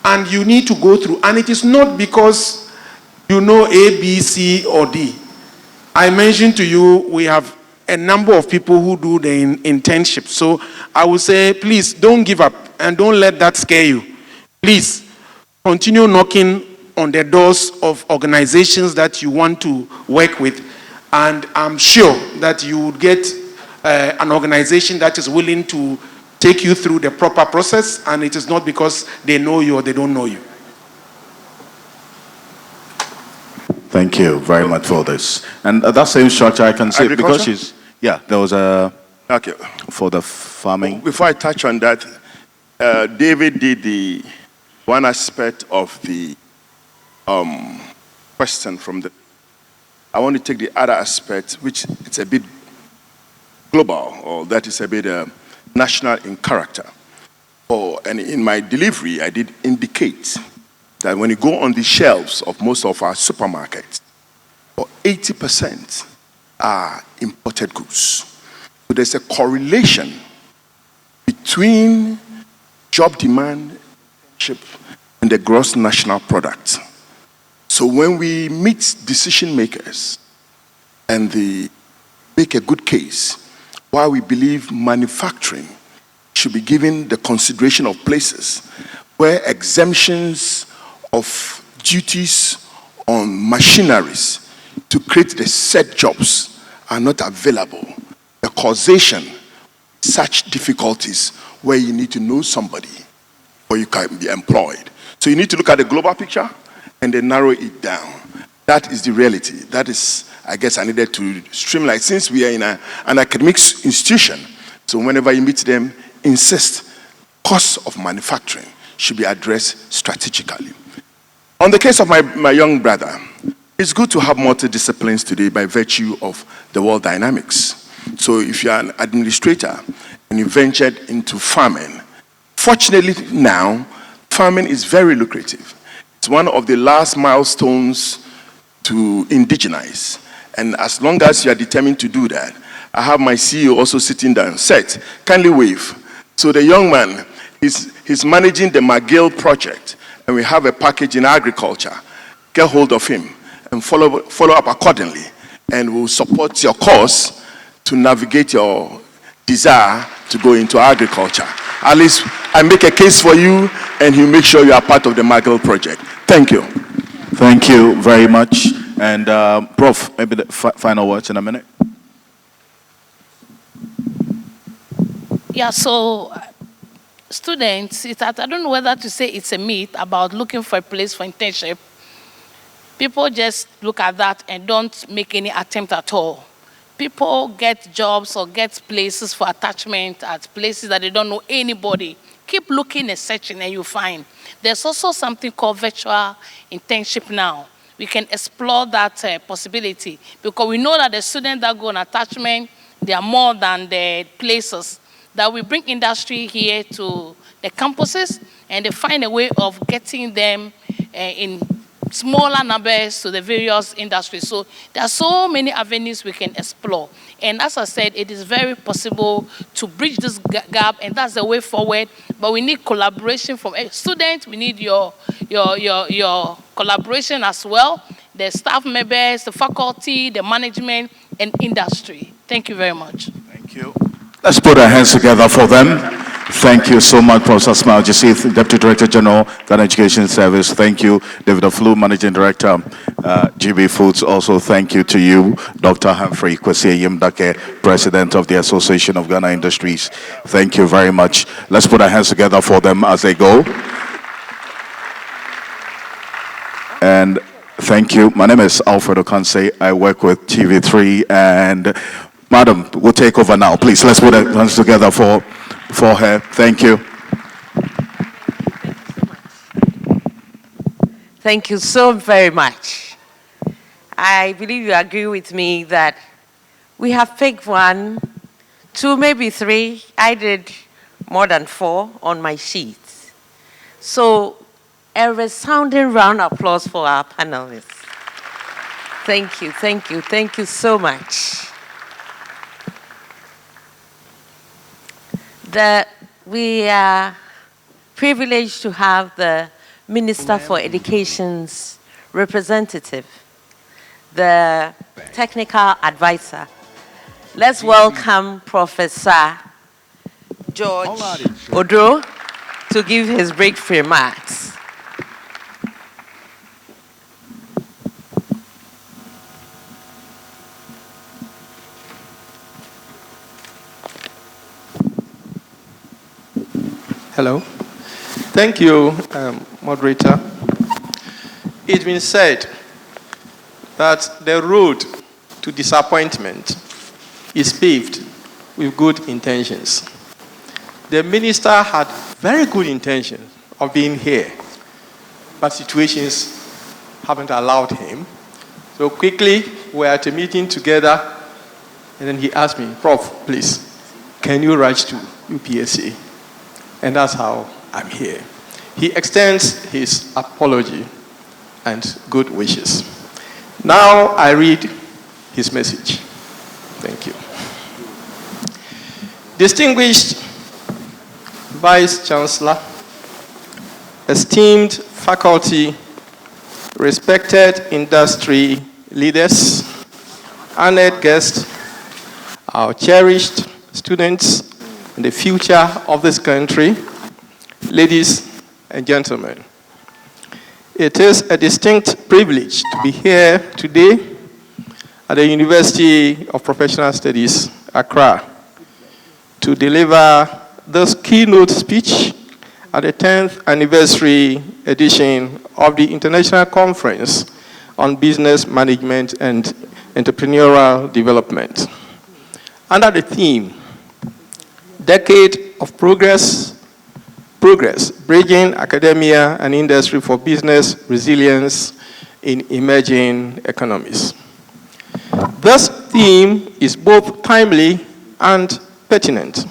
And you need to go through. And it is not because you know A, B, C, or D. I mentioned to you, we have a number of people who do the internship. So I would say, please don't give up and don't let that scare you. Please continue knocking on the doors of organizations that you want to work with. And I'm sure that you would get an organization that is willing to take you through the proper process, and it is not because they know you or they don't know you. Thank you very much for this. And that same structure I can say, because she's, yeah, there was a, okay, for the farming. Before I touch on that, David did the one aspect of the question I want to take the other aspect, which it's a bit global, or that is a bit national in character. And in my delivery, I did indicate that when you go on the shelves of most of our supermarkets, 80% are imported goods. So there's a correlation between job demand and the gross national product. So when we meet decision makers and they make a good case, why we believe manufacturing should be given the consideration of places where exemptions of duties on machineries to create the said jobs are not available. The causation, such difficulties where you need to know somebody or you can be employed. So you need to look at the global picture and then narrow it down. That is the reality. That is, I guess, I needed to streamline. Since we are in an academic institution, so whenever you meet them, insist costs of manufacturing should be addressed strategically. On the case of my young brother, it's good to have multidisciplines today by virtue of the world dynamics. So if you're an administrator and you ventured into farming, fortunately now, farming is very lucrative. It's one of the last milestones to indigenize. And as long as you are determined to do that, I have my CEO also sitting down, set, kindly wave. So the young man, he's managing the McGill project, and we have a package in agriculture. Get hold of him and follow up accordingly, and we'll support your cause to navigate your desire to go into agriculture. At least I make a case for you, and he'll make sure you are part of the McGill project. Thank you. Thank you very much. And Prof, maybe the final words in a minute. Yeah, so students, I don't know whether to say it's a myth about looking for a place for internship. People just look at that and don't make any attempt at all. People get jobs or get places for attachment at places that they don't know anybody. Keep looking and searching and you'll find. There's also something called virtual internship now. We can explore that possibility because we know that the students that go on attachment, they are more than the places. That we bring industry here to the campuses and they find a way of getting them in smaller numbers to the various industries. So there are so many avenues we can explore. And as I said, it is very possible to bridge this gap, and that's the way forward. But we need collaboration from students. We need your collaboration as well. The staff members, the faculty, the management, and industry. Thank you very much. Thank you. Let's put our hands together for them. Thank you so much, Professor Smile Joseph, Deputy Director General, Ghana Education Service. Thank you, David Aflu, Managing Director, GB Foods. Also, thank you to you, Dr. Humphrey Kwesi Yimdake, President of the Association of Ghana Industries. Thank you very much. Let's put our hands together for them as they go. And thank you. My name is Alfred Okanse. I work with TV3, and Madam, we'll take over now. Please, let's put our hands together for her. Thank you. Thank you so very much. I believe you agree with me that we have picked 1, 2, maybe 3. I did more than 4 on my sheets. So a resounding round of applause for our panelists. Thank you, thank you, thank you so much. We are privileged to have the Minister for Education's representative, the technical advisor. Let's welcome Professor George Odro to give his brief remarks. Hello. Thank you, moderator. It's been said that the road to disappointment is paved with good intentions. The minister had very good intentions of being here, but situations haven't allowed him. So quickly, we're at a meeting together, and then he asked me, Prof, please, can you write to UPSA? And that's how I'm here. He extends his apology and good wishes. Now I read his message. Thank you. Distinguished Vice Chancellor, esteemed faculty, respected industry leaders, honored guests, our cherished students, and the future of this country, ladies and gentlemen. It is a distinct privilege to be here today at the University of Professional Studies, Accra, to deliver this keynote speech at the 10th anniversary edition of the International Conference on Business Management and Entrepreneurial Development. Under the theme, Decade of Progress, Bridging Academia and Industry for Business Resilience in Emerging Economies. This theme is both timely and pertinent,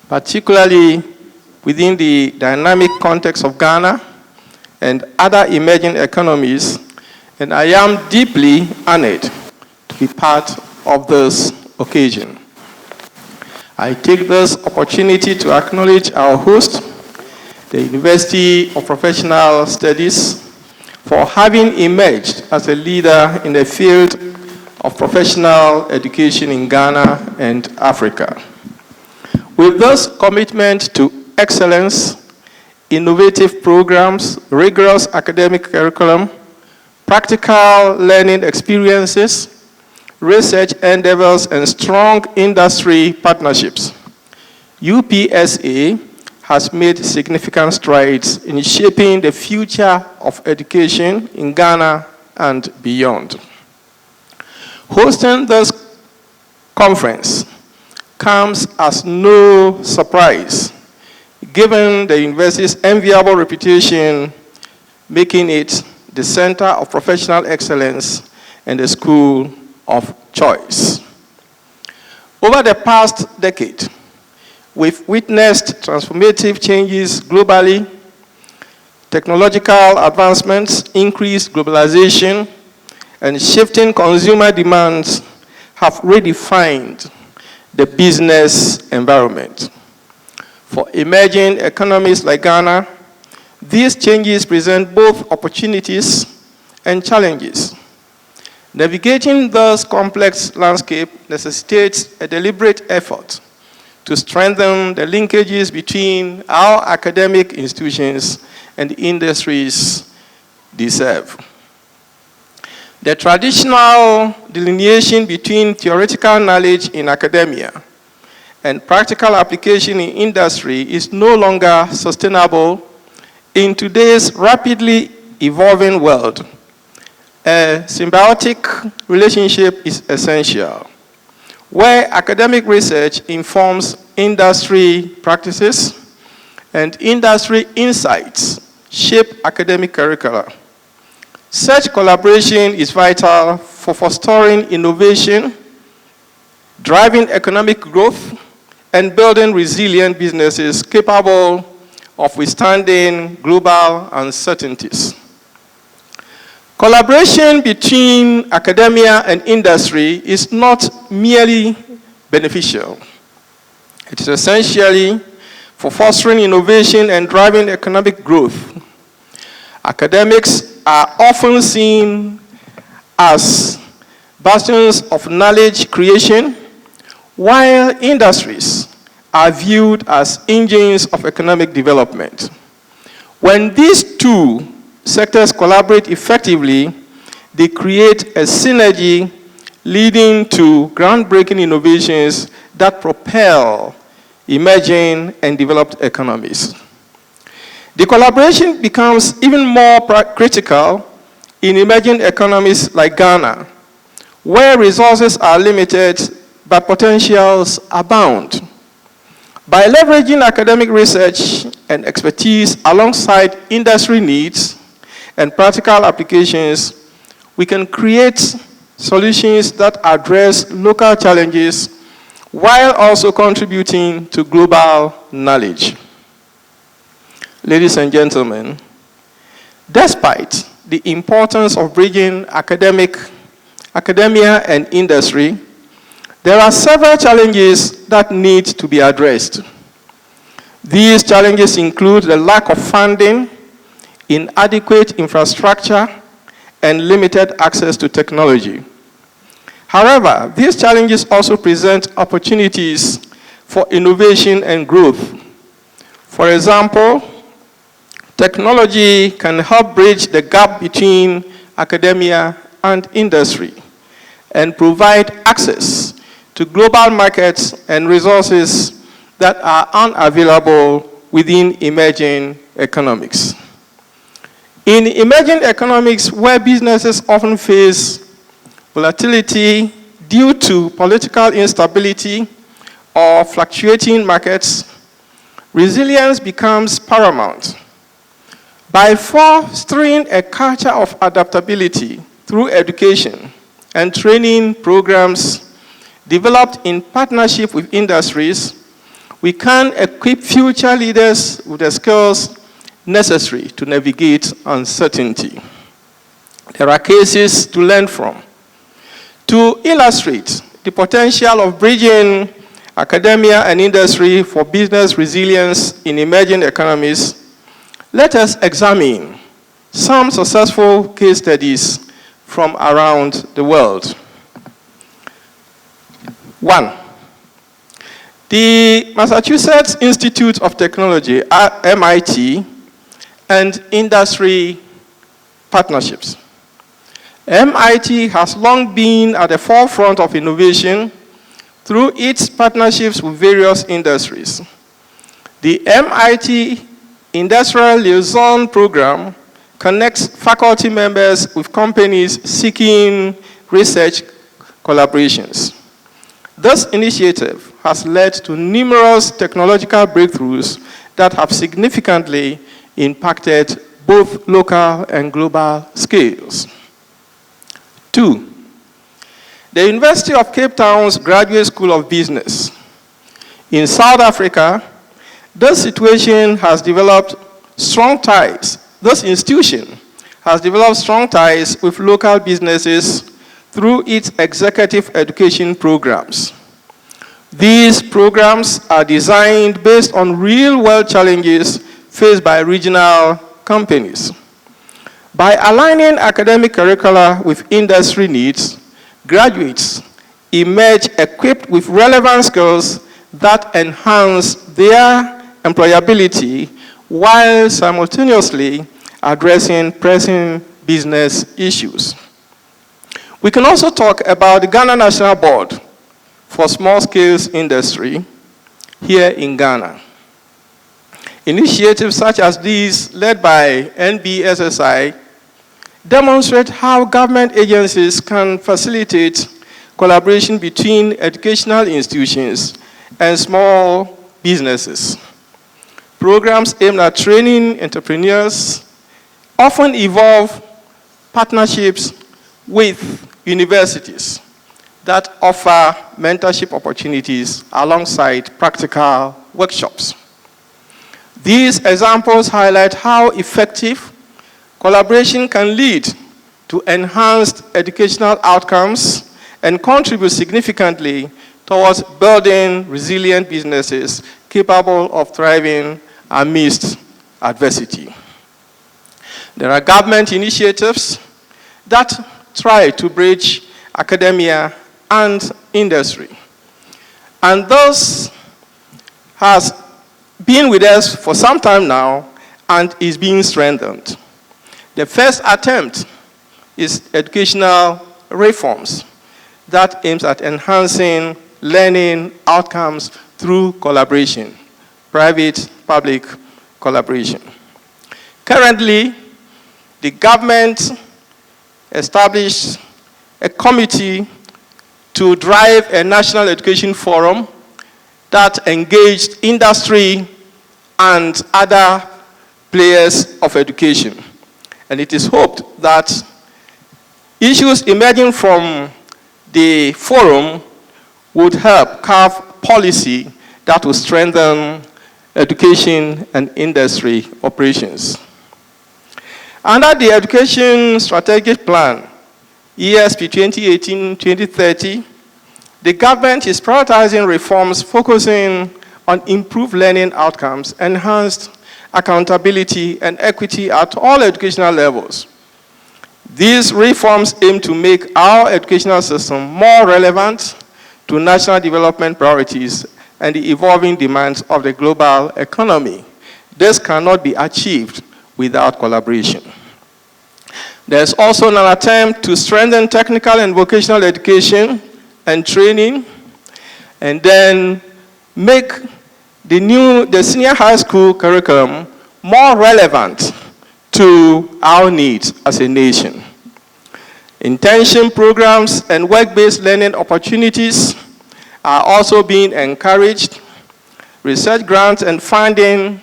particularly within the dynamic context of Ghana and other emerging economies, and I am deeply honored to be part of this occasion. I take this opportunity to acknowledge our host, the University of Professional Studies, for having emerged as a leader in the field of professional education in Ghana and Africa. With this commitment to excellence, innovative programs, rigorous academic curriculum, practical learning experiences, research endeavors, and strong industry partnerships, UPSA has made significant strides in shaping the future of education in Ghana and beyond. Hosting this conference comes as no surprise, given the university's enviable reputation, making it the center of professional excellence and the school of choice. Over the past decade, we've witnessed transformative changes globally, technological advancements, increased globalization, and shifting consumer demands have redefined the business environment. For emerging economies like Ghana, these changes present both opportunities and challenges. Navigating this complex landscape necessitates a deliberate effort to strengthen the linkages between our academic institutions and the industries they serve. The traditional delineation between theoretical knowledge in academia and practical application in industry is no longer sustainable in today's rapidly evolving world. A symbiotic relationship is essential, where academic research informs industry practices and industry insights shape academic curricula. Such collaboration is vital for fostering innovation, driving economic growth, and building resilient businesses capable of withstanding global uncertainties. Collaboration between academia and industry is not merely beneficial. It is essentially for fostering innovation and driving economic growth. Academics are often seen as bastions of knowledge creation, while industries are viewed as engines of economic development. When these two sectors collaborate effectively, they create a synergy leading to groundbreaking innovations that propel emerging and developed economies. The collaboration becomes even more critical in emerging economies like Ghana, where resources are limited but potentials abound. By leveraging academic research and expertise alongside industry needs, and practical applications, we can create solutions that address local challenges while also contributing to global knowledge. Ladies and gentlemen, despite the importance of bridging academia and industry, there are several challenges that need to be addressed. These challenges include the lack of funding, inadequate infrastructure, and limited access to technology. However, these challenges also present opportunities for innovation and growth. For example, technology can help bridge the gap between academia and industry and provide access to global markets and resources that are unavailable within emerging economics. In emerging economics, where businesses often face volatility due to political instability or fluctuating markets, resilience becomes paramount. By fostering a culture of adaptability through education and training programs developed in partnership with industries, we can equip future leaders with the skills necessary to navigate uncertainty. There are cases to learn from. To illustrate the potential of bridging academia and industry for business resilience in emerging economies, let us examine some successful case studies from around the world. 1. The Massachusetts Institute of Technology, MIT, and industry partnerships. MIT has long been at the forefront of innovation through its partnerships with various industries. The MIT Industrial Liaison Program connects faculty members with companies seeking research collaborations. This initiative has led to numerous technological breakthroughs that have significantly impacted both local and global scales. 2. The University of Cape Town's Graduate School of Business. In South Africa, this institution has developed strong ties with local businesses through its executive education programs. These programs are designed based on real-world challenges faced by regional companies. By aligning academic curricula with industry needs, graduates emerge equipped with relevant skills that enhance their employability while simultaneously addressing pressing business issues. We can also talk about the Ghana National Board for Small-Scale Industry here in Ghana. Initiatives such as these, led by NBSSI, demonstrate how government agencies can facilitate collaboration between educational institutions and small businesses. Programs aimed at training entrepreneurs often involve partnerships with universities that offer mentorship opportunities alongside practical workshops. These examples highlight how effective collaboration can lead to enhanced educational outcomes and contribute significantly towards building resilient businesses capable of thriving amidst adversity. There are government initiatives that try to bridge academia and industry. And this has been with us for some time now and is being strengthened. The first attempt is educational reforms that aims at enhancing learning outcomes through collaboration, private-public collaboration. Currently, the government established a committee to drive a national education forum that engaged industry and other players of education. And it is hoped that issues emerging from the forum would help carve policy that will strengthen education and industry operations. Under the Education Strategic Plan, ESP 2018-2030, the government is prioritizing reforms focusing on improved learning outcomes, enhanced accountability and equity at all educational levels. These reforms aim to make our educational system more relevant to national development priorities and the evolving demands of the global economy. This cannot be achieved without collaboration. There's also an attempt to strengthen technical and vocational education and training, and then make the senior high school curriculum more relevant to our needs as a nation. Internship programs and work-based learning opportunities are also being encouraged. Research grants and funding,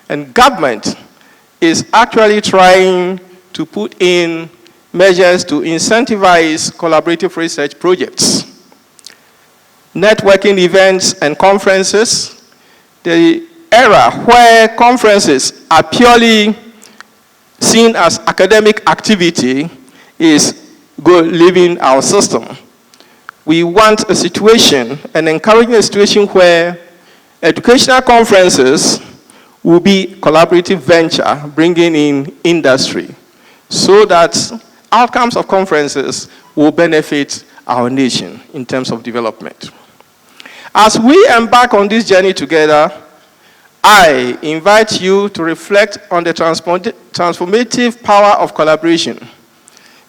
and government is actually trying to put in measures to incentivize collaborative research projects. Networking events and conferences, the era where conferences are purely seen as academic activity is leaving our system. We want a situation, an encouraging a situation where educational conferences will be collaborative venture, bringing in industry, so that outcomes of conferences will benefit our nation in terms of development. As we embark on this journey together, I invite you to reflect on the transformative power of collaboration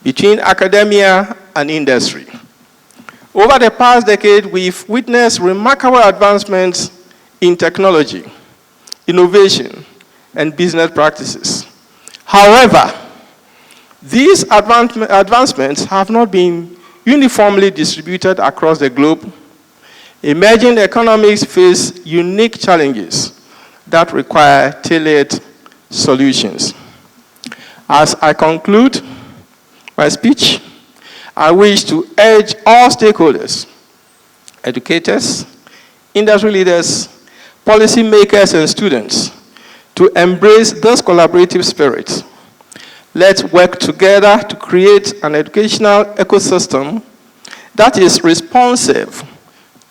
between academia and industry. Over the past decade, we've witnessed remarkable advancements in technology, innovation, and business practices. However, these advancements have not been uniformly distributed across the globe. Emerging economies face unique challenges that require tailored solutions. As I conclude my speech, I wish to urge all stakeholders, educators, industry leaders, policymakers, and students to embrace this collaborative spirit. Let's work together to create an educational ecosystem that is responsive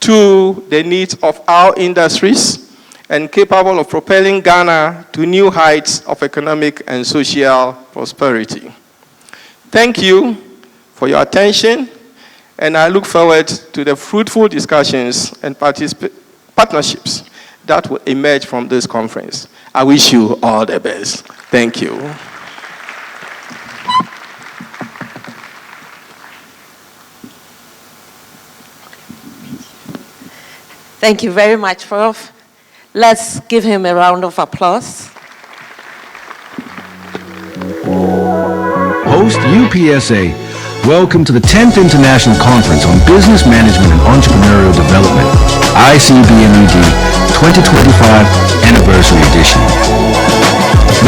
to the needs of our industries and capable of propelling Ghana to new heights of economic and social prosperity. Thank you for your attention, and I look forward to the fruitful discussions and partnerships that will emerge from this conference. I wish you all the best. Thank you. Thank you very much, Prof. Let's give him a round of applause. Host UPSA, welcome to the 10th International Conference on Business Management and Entrepreneurial Development, ICBMED 2025 Anniversary Edition.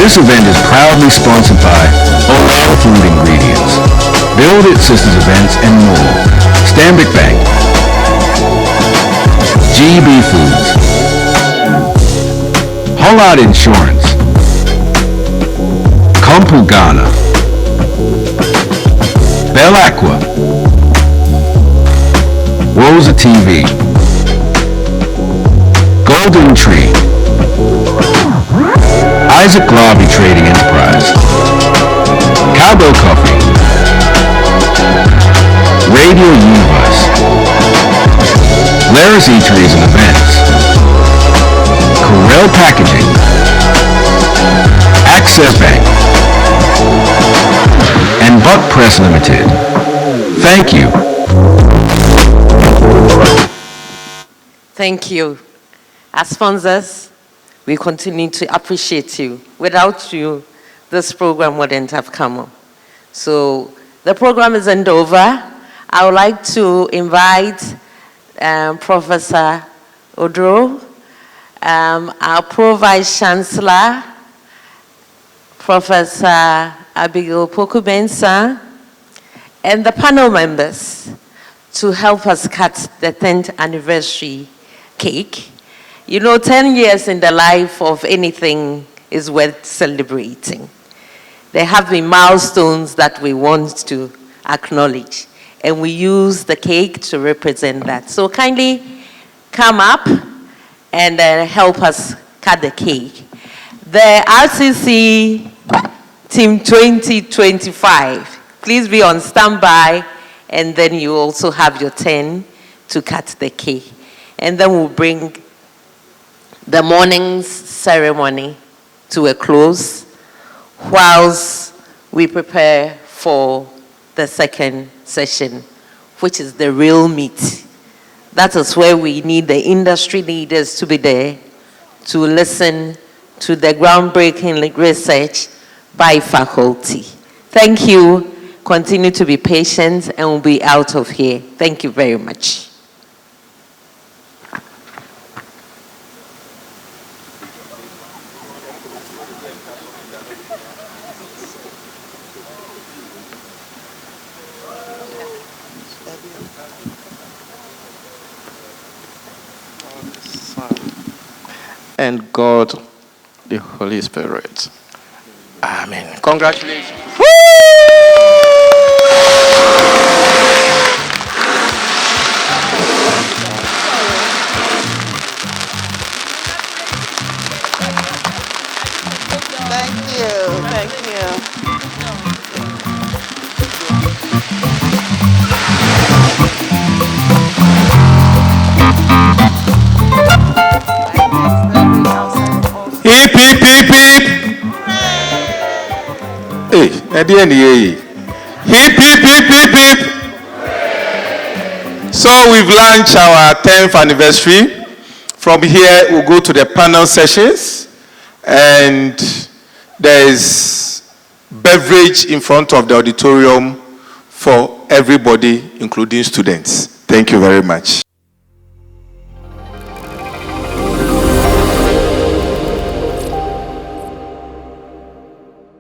This event is proudly sponsored by Oral Food Ingredients, Build It Sisters Events, and more. Stanbic Bank, GB Foods, Hollard Insurance, Compu Ghana, Bell Aqua, Woza TV, Golden Tree, Isaac Lobby Trading Enterprise, Cowbell Coffee, Radio Universe, Laris Eateries and Events, Corel Packaging, Access Bank, and Buck Press Limited. Thank you. Thank you. As sponsors, we continue to appreciate you. Without you, this program wouldn't have come up. So the program isn't over. I would like to invite Professor Odro, our Pro Vice Chancellor, Professor Abigail Poku-Mensah, and the panel members to help us cut the 10th anniversary cake. You know, 10 years in the life of anything is worth celebrating. There have been milestones that we want to acknowledge, and we use the cake to represent that. So kindly come up and help us cut the cake. The RCC Team 2025, please be on standby, and then you also have your 10 to cut the cake. And then we'll bring the morning's ceremony to a close whilst we prepare for the second session, which is the real meat. That is where we need the industry leaders to be there to listen to the groundbreaking research by faculty. Thank you. Continue to be patient, and we'll be out of here. Thank you very much. And God, the Holy Spirit. Amen. Congratulations. Thank you. Thank you. Hip, hip, hip, hip. Hey, at the end, hip, hip, hip, hip, hip. So we've launched our 10th anniversary. From here, we'll go to the panel sessions, and there is beverage in front of the auditorium for everybody, including students. Thank you very much.